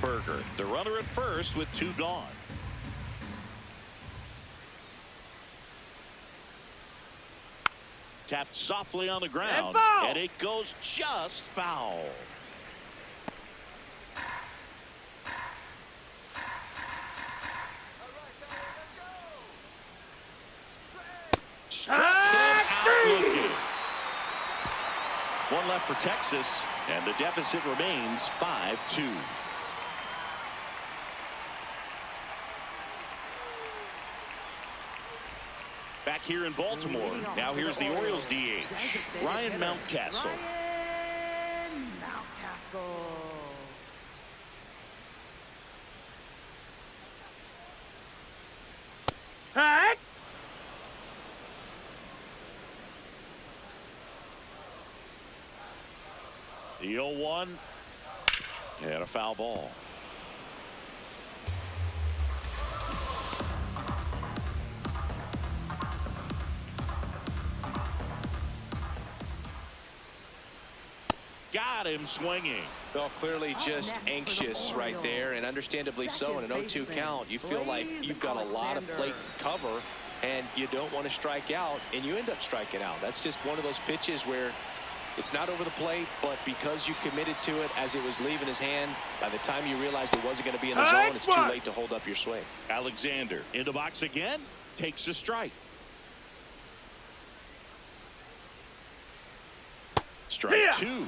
Berger, the runner at first with 2 gone. Tapped softly on the ground, and it goes just foul. left for Texas, and the deficit remains 5-2. Back here in Baltimore, now here's the Orioles DH, Ryan Mountcastle. Ryan Mountcastle. Hey! The 0-1 and a foul ball. Got him swinging. Well, clearly just anxious right there, and understandably so. In an 0-2 count, you feel like you've got a lot of plate to cover, and you don't want to strike out, and you end up striking out. That's just one of those pitches where it's not over the plate, but because you committed to it as it was leaving his hand, by the time you realized it wasn't going to be in the zone, it's too late to hold up your swing. Alexander in the box again, takes a strike. Strike two.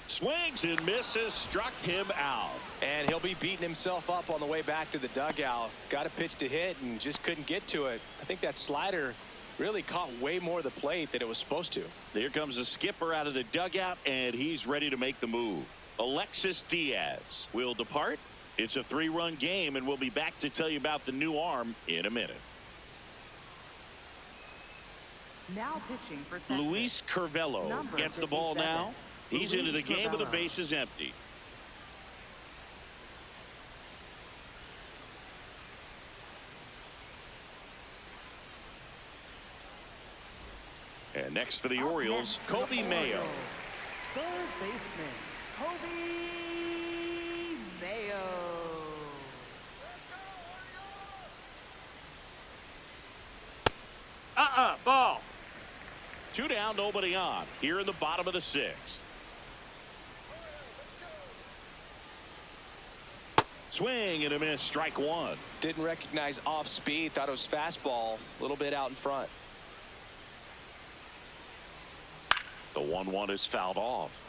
Swings and misses, struck him out. And he'll be beating himself up on the way back to the dugout. Got a pitch to hit and just couldn't get to it. I think that slider really caught way more of the plate than it was supposed to. Here comes the skipper out of the dugout, and he's ready to make the move. Alexis Diaz will depart. It's a 3-run game, and we'll be back to tell you about the new arm in a minute. Now pitching for Texas. Luis Curvelo Number gets the ball 57. now. He's into the game with the Curvelo. bases empty. And next for the Orioles, Kobe Mayo. Third baseman, Kobe Mayo. Ball. 2 down, nobody on. Here in the bottom of the 6th. Swing and a miss, strike one. Didn't recognize off speed, thought it was fastball, a little bit out in front. The 1-1 is fouled off.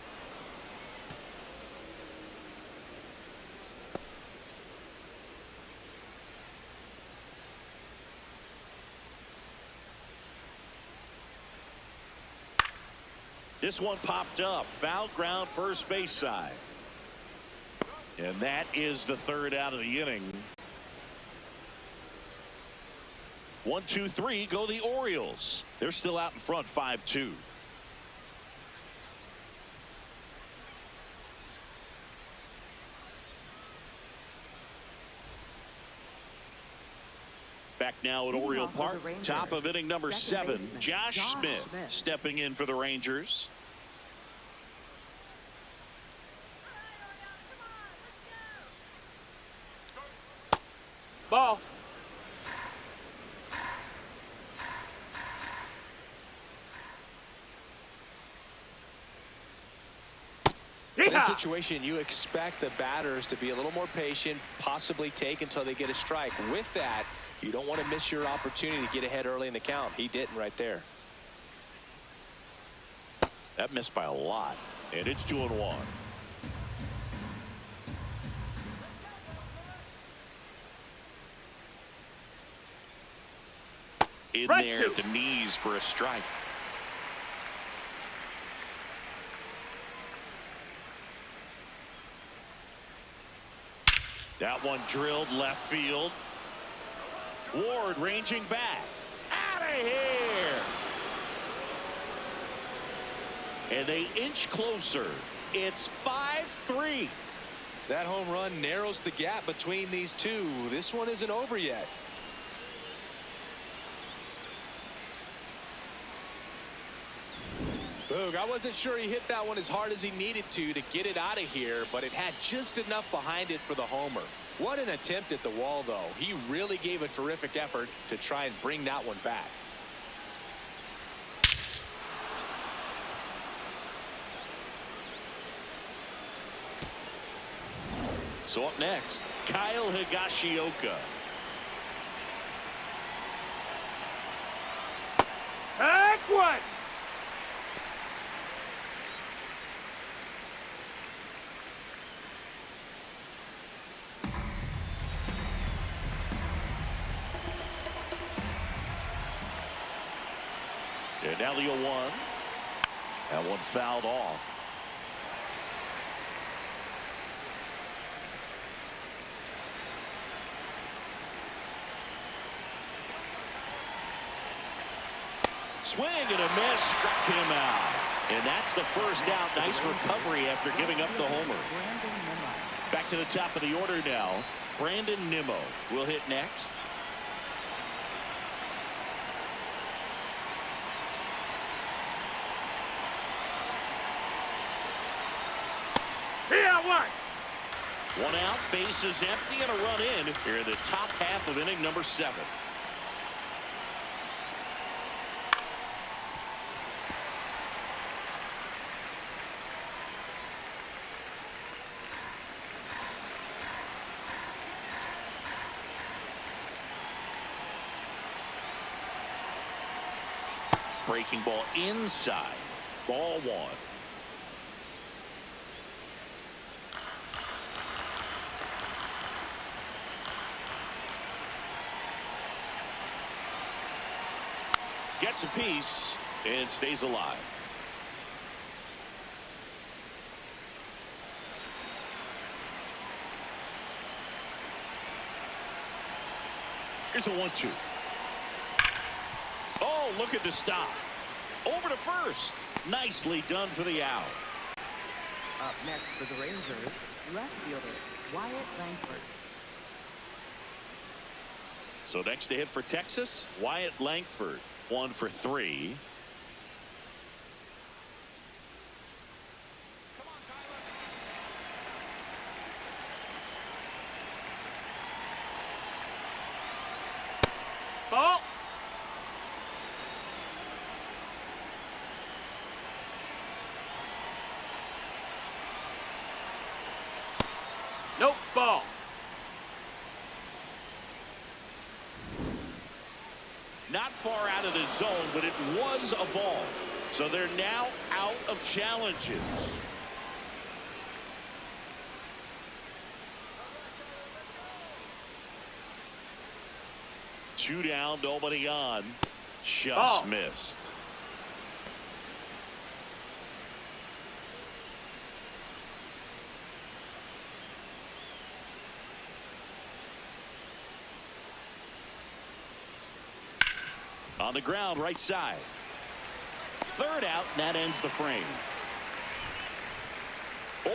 This one popped up. Foul ground, first base side. And that is the 3rd out of the inning. 1, 2, 3 go the Orioles. They're still out in front 5-2. Back now at Oriole Park, top of inning number 7, Josh Smith stepping in for the Rangers. Ball. In this situation, you expect the batters to be a little more patient, possibly take until they get a strike. With that, you don't want to miss your opportunity to get ahead early in the count. He didn't right there. That missed by a lot, and it's 2-1. In Right there to. at the knees for a strike. That one drilled left field. Ward ranging back. Out of here. And they inch closer. It's 5-3. That home run narrows the gap between these two. This one isn't over yet. Boog, I wasn't sure he hit that one as hard as he needed to get it out of here, but it had just enough behind it for the homer. What an attempt at the wall, though. He really gave a terrific effort to try and bring that one back. So up next, Kyle Higashioka. Heck what? And now the 0-1. That one fouled off. Swing and a miss, struck him out. And that's the first out. Nice recovery after giving up the homer. Back to the top of the order now. Brandon Nimmo will hit next. Here, what? One out, bases empty, and a run in here in the top half of inning number 7. Breaking ball inside. Ball 1. Gets a piece and stays alive. Here's a 1-2. Oh, look at the stop. Over to first. Nicely done for the out. Up next for the Rangers, left fielder Wyatt Langford. So next to hit for Texas, Wyatt Langford. 1 for 3. Ball. Nope, ball. Not far out of the zone, but it was a ball. So they're now out of challenges. Two down, nobody on. Just missed. On the ground, right side. Third out, and that ends the frame.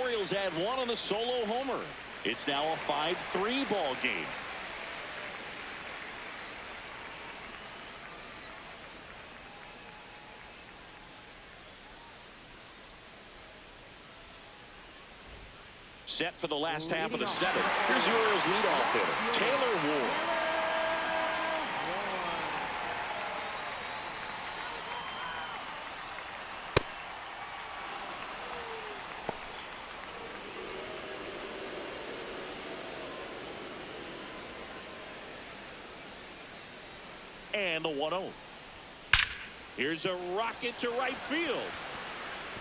Orioles add 1 on a solo homer. It's now a 5-3 ball game. Set for the last half of the 7th. Here's the Orioles leadoff hitter, Taylor Ward. And the 1-0. Here's a rocket to right field.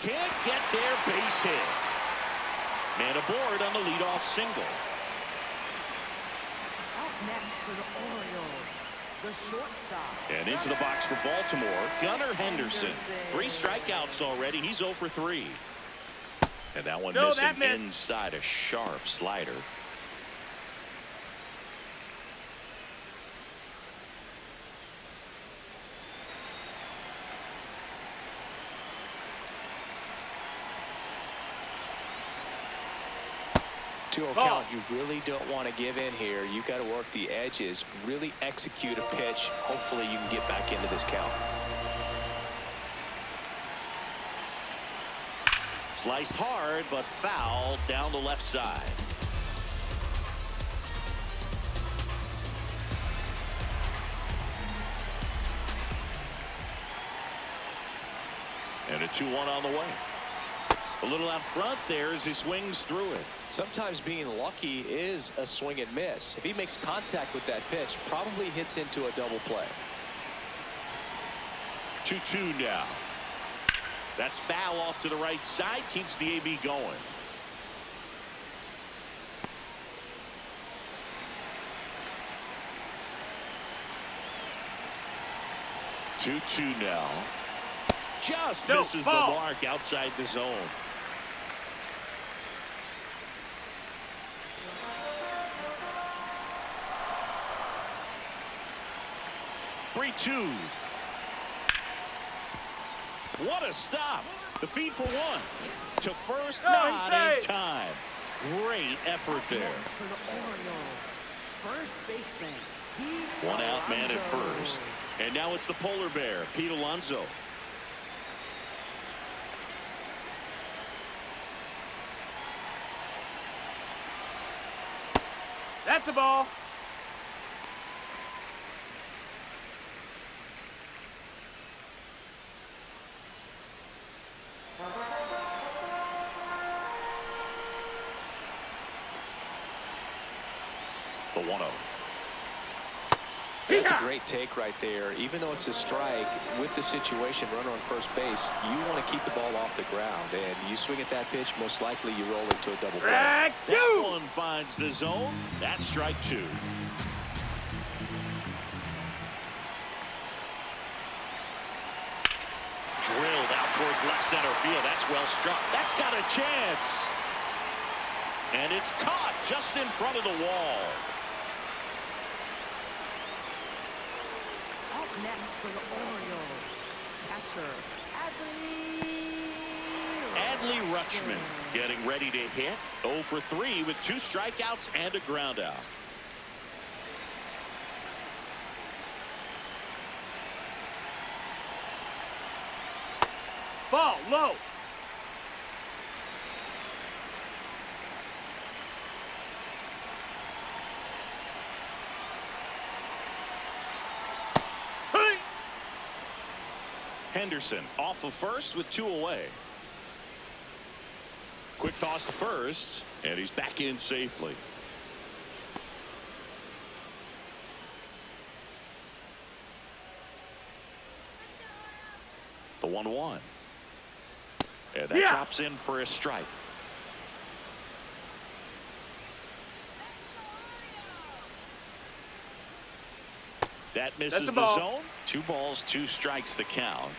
Can't get there, base hit. Man aboard on the leadoff single. Up next for the Orioles, the shortstop. And into the box for Baltimore, Gunnar Henderson. 3 strikeouts already. He's 0 for 3. And that one missing inside a sharp slider. To a count, you really don't want to give in here. You've got to work the edges, really execute a pitch. Hopefully you can get back into this count. Sliced hard, but foul down the left side. And a 2-1 on the way. A little out front there as he swings through it. Sometimes being lucky is a swing and miss. If he makes contact with that pitch, probably hits into a double play. 2-2 now. That's foul off to the right side. Keeps the AB going. 2-2 now. Just misses the mark outside the zone. Three-two. What a stop. The feed for one. To first, not in time. Great effort there. For the Orioles, first baseman, One out man at first. And now it's the polar bear, Pete Alonso. That's a ball. The 1-0. That's a great take right there. Even though it's a strike, with the situation, runner on first base, you want to keep the ball off the ground. And you swing at that pitch, most likely you roll into a double play. That one finds the zone. That's strike two. Drilled out towards left center field. That's well struck. That's got a chance. And it's caught just in front of the wall. Up next for the Orioles, catcher Adley Rutschman getting ready to hit. 0 for 3 with 2 strikeouts and a ground out. Ball low. Henderson off of first with 2 away. Quick toss to first, and he's back in safely. The 1-1. And that drops in for a strike. That misses the zone. 2 balls, 2 strikes the count.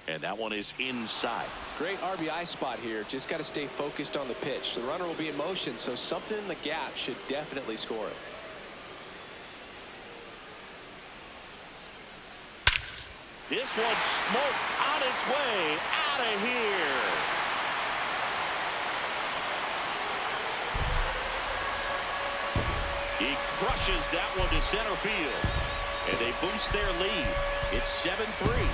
And that one is inside. Great RBI spot here. Just got to stay focused on the pitch. The runner will be in motion, so something in the gap should definitely score it. This one smoked on its way out of here. He crushes that one to center field. And they boost their lead. It's 7-3.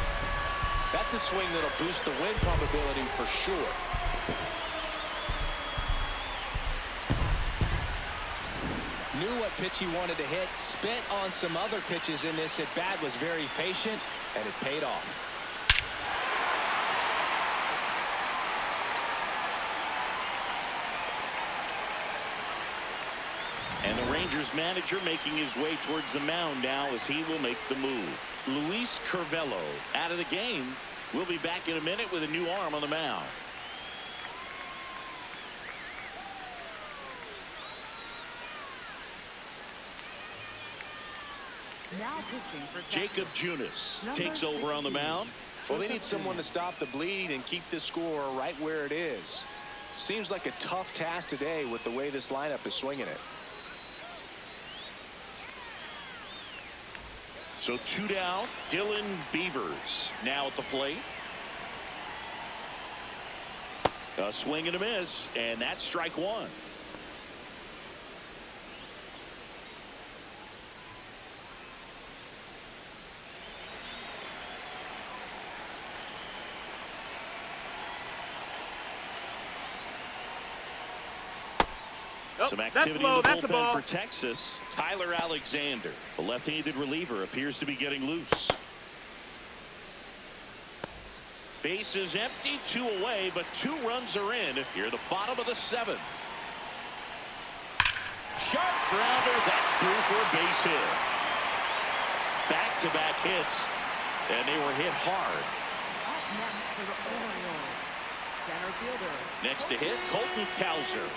That's a swing that'll boost the win probability for sure. Knew what pitch he wanted to hit. Spent on some other pitches in this at bat. Was very patient, and it paid off. And the Rangers manager making his way towards the mound now as he will make the move. Luis Curvelo out of the game. We'll be back in a minute with a new arm on the mound. now pitching for Jacob Junis takes over on the mound. Well, they need someone to stop the bleed and keep the score right where it is. Seems like a tough task today with the way this lineup is swinging it. So 2 down. Dylan Beavers now at the plate. A swing and a miss, and that's strike 1. Some activity in the bullpen for Texas. Tyler Alexander, the left-handed reliever, appears to be getting loose. Bases empty, 2 away, but 2 runs are in here, the bottom of the 7th. Sharp grounder, that's through for a base hit. Back-to-back hits, and they were hit hard. Up next for the Orioles, center fielder. Next to hit, Colton Cowser.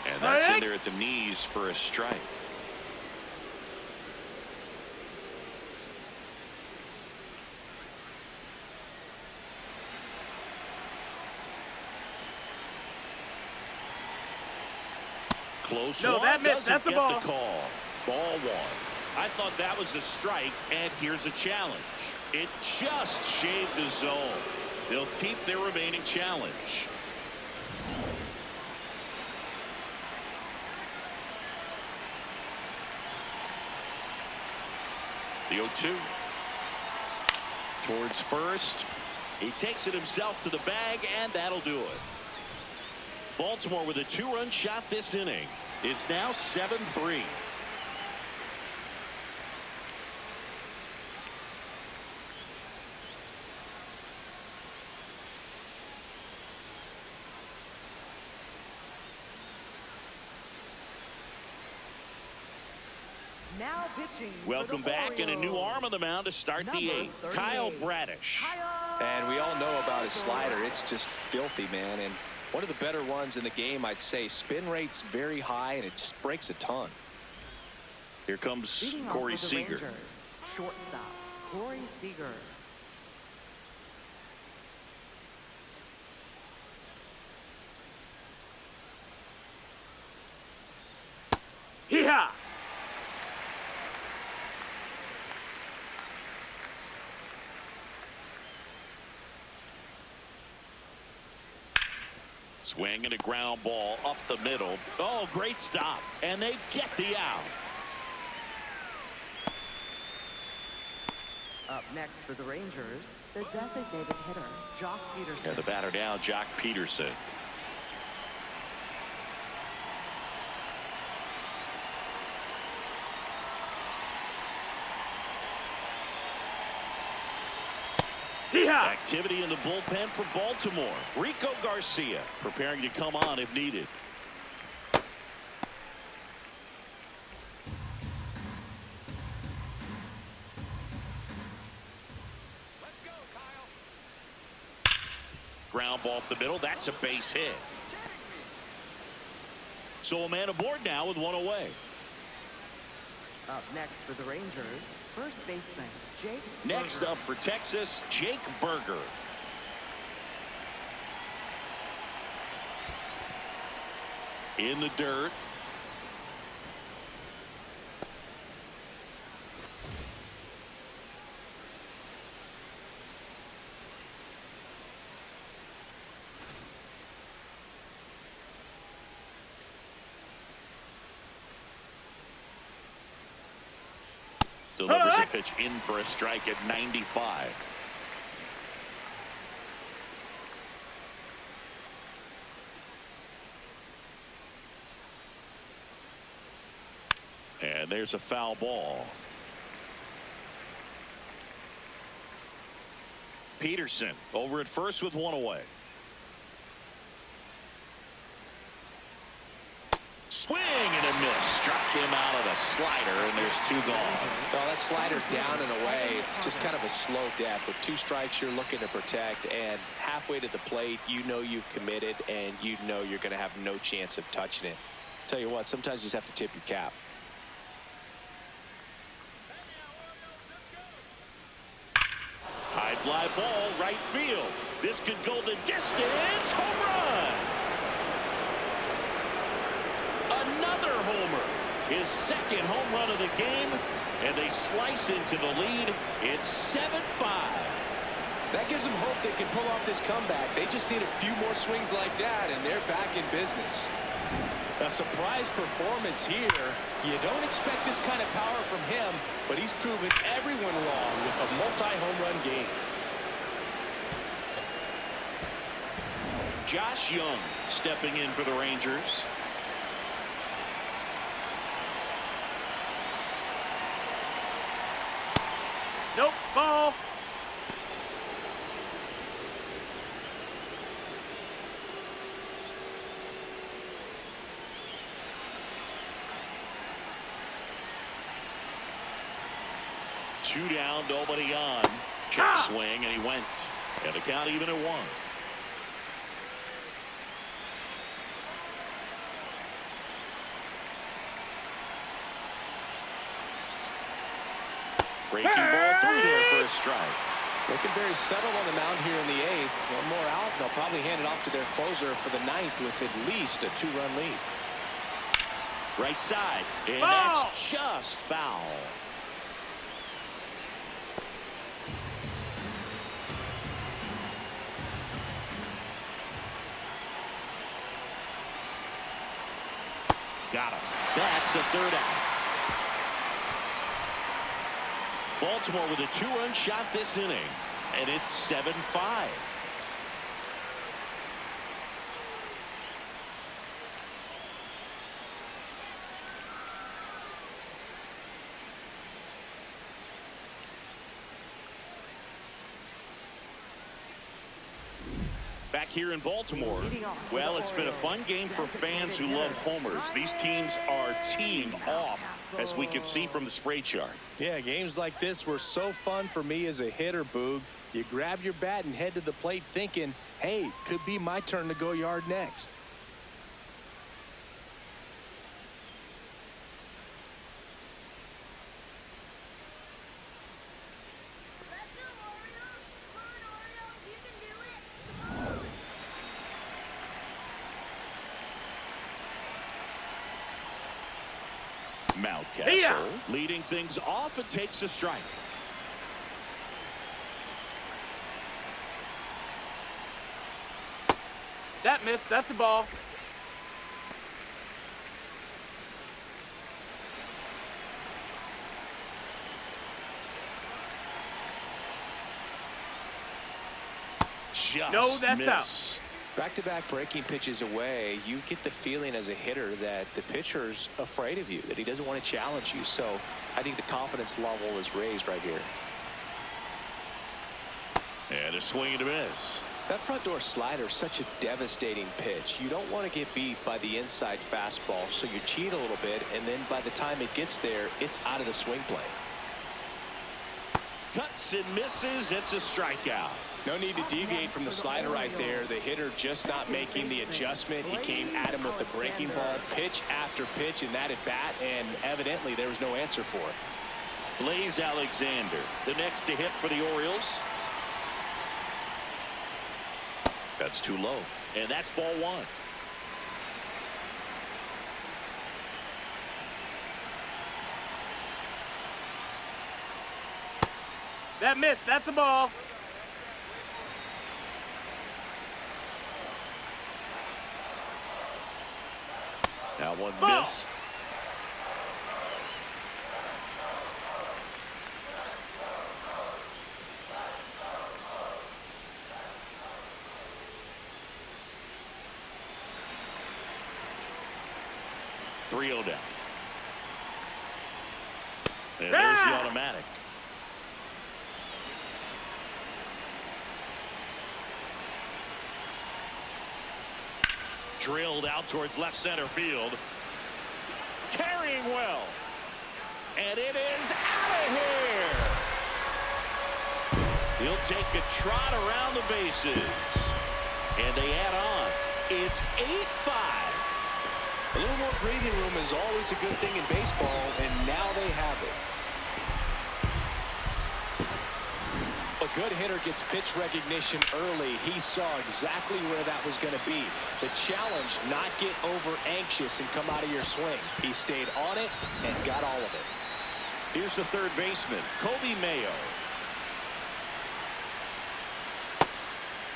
And that's in there at the knees for a strike. Close no, one. that missed. Doesn't That's a get ball. the call. Ball 1. I thought that was a strike, and here's a challenge. It just shaved the zone. They'll keep their remaining challenge. The 0-2. Towards first. He takes it himself to the bag, and that'll do it. Baltimore with a 2-run shot this inning. It's now 7-3. Now pitching. Welcome back, and a new arm on the mound to start the 8th. Kyle Bradish. And we all know about his slider. It's just filthy, man. And one of the better ones in the game, I'd say. Spin rate's very high, and it just breaks a ton. Here comes Corey Seager. Rangers, shortstop, Corey Seager. Hee-haw! Swing and a ground ball up the middle. Oh, great stop. And they get the out. Up next for the Rangers, the designated hitter, Jock Peterson. And the batter now, Jock Peterson. Hee-haw! Activity in the bullpen for Baltimore. Rico Garcia preparing to come on if needed. Let's go, Kyle. Ground ball up the middle. That's a base hit. So a man aboard now with 1 away. Up next for the Rangers, first baseman, Jake Next Berger. up for Texas, Jake Berger. In the dirt. Delivers a pitch in for a strike at 95. And there's a foul ball. Peterson over at first with 1 away. Swing and a miss. Struck him out of the slider, and there's 2 gone. Well, that slider down and away, it's just kind of a slow death. With 2 strikes, you're looking to protect, and halfway to the plate, you know you've committed, and you know you're going to have no chance of touching it. Tell you what, sometimes you just have to tip your cap. High fly ball, right field. This could go the distance. Home run. Another homer. His 2nd home run of the game. And they slice into the lead. It's 7-5. That gives them hope they can pull off this comeback. They just need a few more swings like that, and they're back in business. A surprise performance here. You don't expect this kind of power from him, but he's proven everyone wrong with a multi-home run game. Josh Young stepping in for the Rangers. 2 down, nobody on. Check swing, and he went. And the count even at 1. Breaking ball through there for a strike. Looking very settled on the mound here in the 8th. One more out, they'll probably hand it off to their closer for the 9th with at least a 2-run lead. Right side, and that's just foul. Got him. That's the 3rd out. Baltimore with a 2-run shot this inning, and it's 7-5. Back here in Baltimore, well, it's been a fun game for fans who love homers. These teams are teeing off, as we can see from the spray chart. Yeah, games like this were so fun for me as a hitter, Boog. You grab your bat and head to the plate thinking, hey, could be my turn to go yard next. Mountcastle leading things off and takes a strike. That missed. That's a ball. Just that's missed. out. Back-to-back breaking pitches away, you get the feeling as a hitter that the pitcher's afraid of you, that he doesn't want to challenge you. So I think the confidence level is raised right here. And a swing and a miss. That front door slider is such a devastating pitch. You don't want to get beat by the inside fastball, so you cheat a little bit, and then by the time it gets there, it's out of the swing plane. Cuts and misses. It's a strikeout. No need to deviate from the slider right there. The hitter just not making the adjustment. He came at him with the breaking ball pitch after pitch in that at bat, and evidently there was no answer for it. Blaze Alexander, the next to hit for the Orioles. That's too low, and that's ball 1. That missed. That's a ball. That one Ball. missed. Three-0 down. And there's the automatic. Drilled out towards left center field. Carrying well. And it is out of here. He'll take a trot around the bases. And they add on. It's 8-5. A little more breathing room is always a good thing in baseball, and now they have it. A good hitter gets pitch recognition early. He saw exactly where that was going to be. The challenge, not get over anxious and come out of your swing. He stayed on it and got all of it. Here's the third baseman, Kobe Mayo.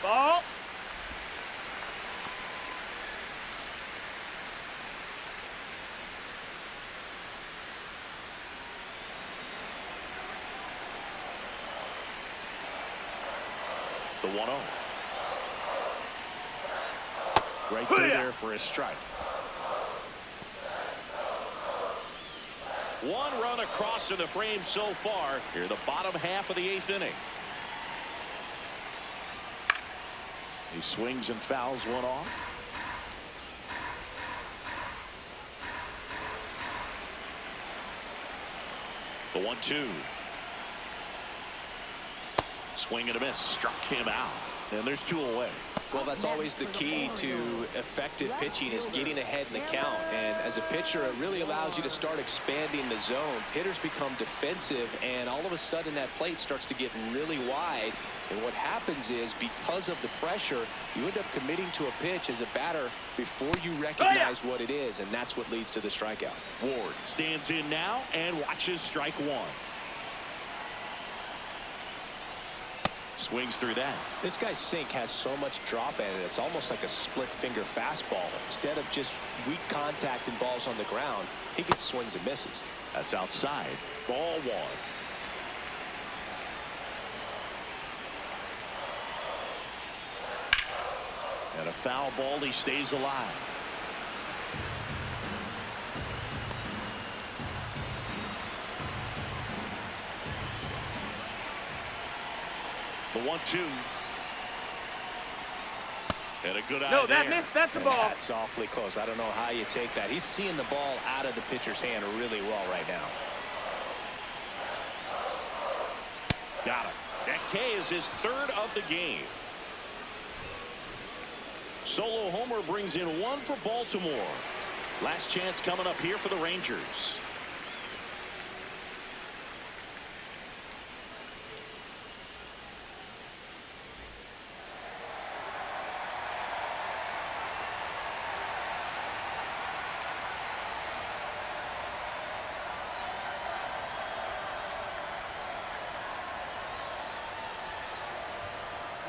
Ball. The 1-0. Right through there for a strike. One run across in the frame so far. Here, the bottom half of the 8th inning. He swings and fouls one off. The 1-2. Swing and a miss. Struck him out. And there's 2 away. Well, that's always the key to effective pitching, is getting ahead in the count. And as a pitcher, it really allows you to start expanding the zone. Hitters become defensive, and all of a sudden that plate starts to get really wide. And what happens is, because of the pressure, you end up committing to a pitch as a batter before you recognize what it is, and that's what leads to the strikeout. Ward stands in now and watches strike 1. Swings through that. This guy's sink has so much drop in it, it's almost like a split finger fastball. Instead of just weak contact and balls on the ground, he gets swings and misses. That's outside. Ball 1. And a foul ball. He stays alive. The 1-2. And a good eye No, that there. missed. That's a ball. That's awfully close. I don't know how you take that. He's seeing the ball out of the pitcher's hand really well right now. Got it. That K is his 3rd of the game. Solo homer brings in 1 for Baltimore. Last chance coming up here for the Rangers.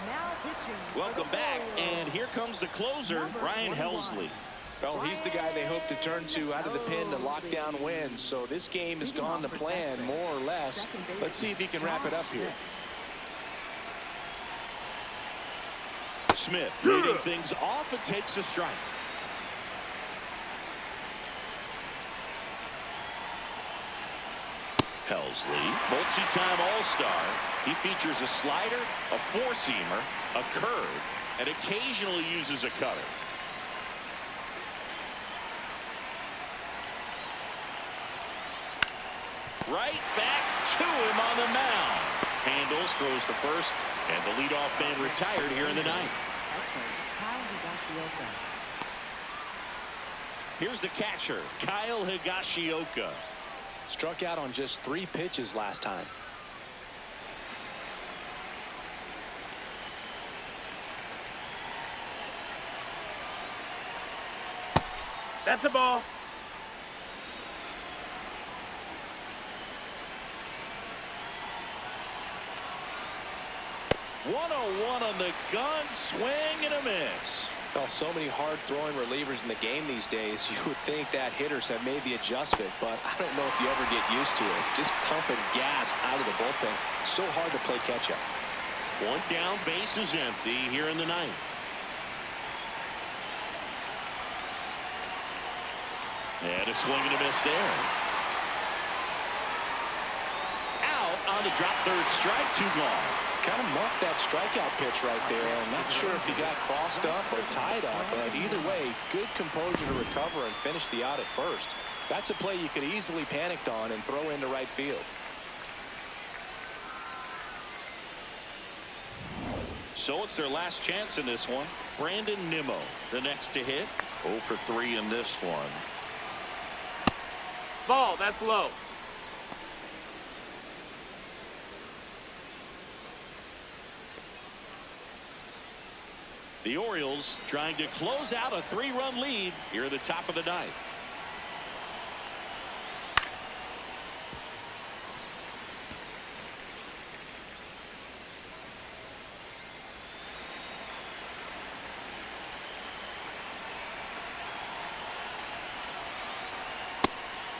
Now pitching. Welcome back, and here comes the closer, Ryan Helsley. Well, he's the guy they hope to turn to out of the pen to lock down wins. So this game has gone to plan, more or less. Let's see if he can wrap it up here. Smith leading things off and takes a strike. Helsley, multi-time All-Star. He features a slider, a four-seamer, a curve, and occasionally uses a cutter. Right back to him on the mound. Handles, throws to first, and the leadoff man retired here in the ninth. Here's the catcher, Kyle Higashioka. Struck out on just 3 pitches last time. That's a ball. One on the gun, swing and a miss. Well, so many hard-throwing relievers in the game these days, you would think that hitters have made the adjustment, but I don't know if you ever get used to it. Just pumping gas out of the bullpen. So hard to play catch-up. 1 down, base is empty here in the ninth. And a swing and a miss there. Out on the drop, 3rd strike, 2 gone. Kind of muffed that strikeout pitch right there. I'm not sure if he got crossed up or tied up, but either way, good composure to recover and finish the out at first. That's a play you could easily panicked on and throw into right field. So it's their last chance in this one. Brandon Nimmo, the next to hit. 0 for 3 in this one. Ball, that's low. The Orioles trying to close out a 3-run lead here at the top of the ninth.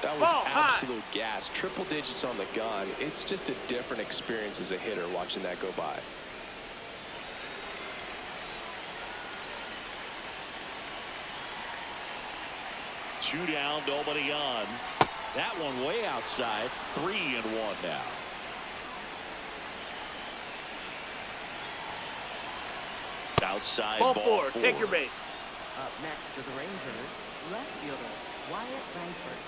That was absolute gas. Triple digits on the gun. It's just a different experience as a hitter watching that go by. Two down, nobody on. That one way outside. 3-1 now. Outside Ball ball 4. 4. Take your base. Up next for the Rangers, left fielder Wyatt Langford.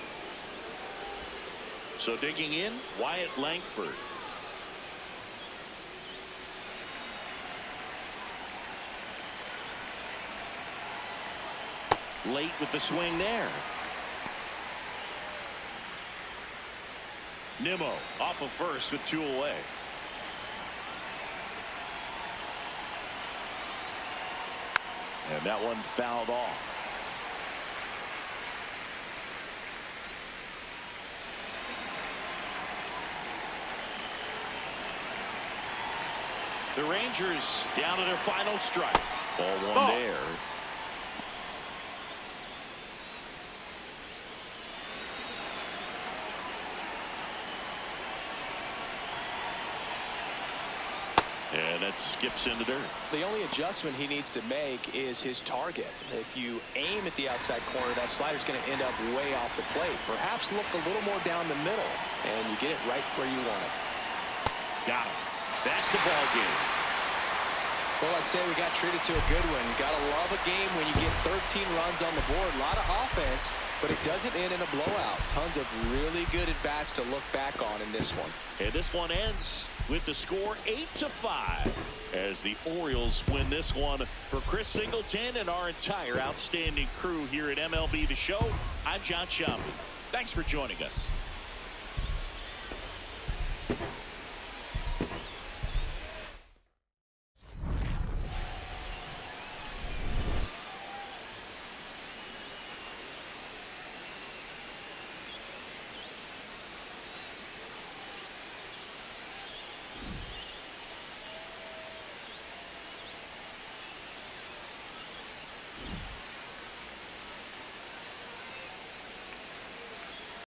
So digging in, Wyatt Langford. late with the swing there. Nimmo off of first with 2 away. And that one fouled off. The Rangers down to their final strike. Ball one there. And that skips in the dirt. The only adjustment he needs to make is his target. If you aim at the outside corner, that slider's going to end up way off the plate. Perhaps look a little more down the middle, and you get it right where you want it. Got him. That's the ball game. Well, I'd say we got treated to a good one. Gotta love a game when you get 13 runs on the board. A lot of offense, but it doesn't end in a blowout. Tons of really good at-bats to look back on in this one. And this one ends with the score 8-5 as the Orioles win this one. For Chris Singleton and our entire outstanding crew here at MLB The Show, I'm John Sciambi. Thanks for joining us.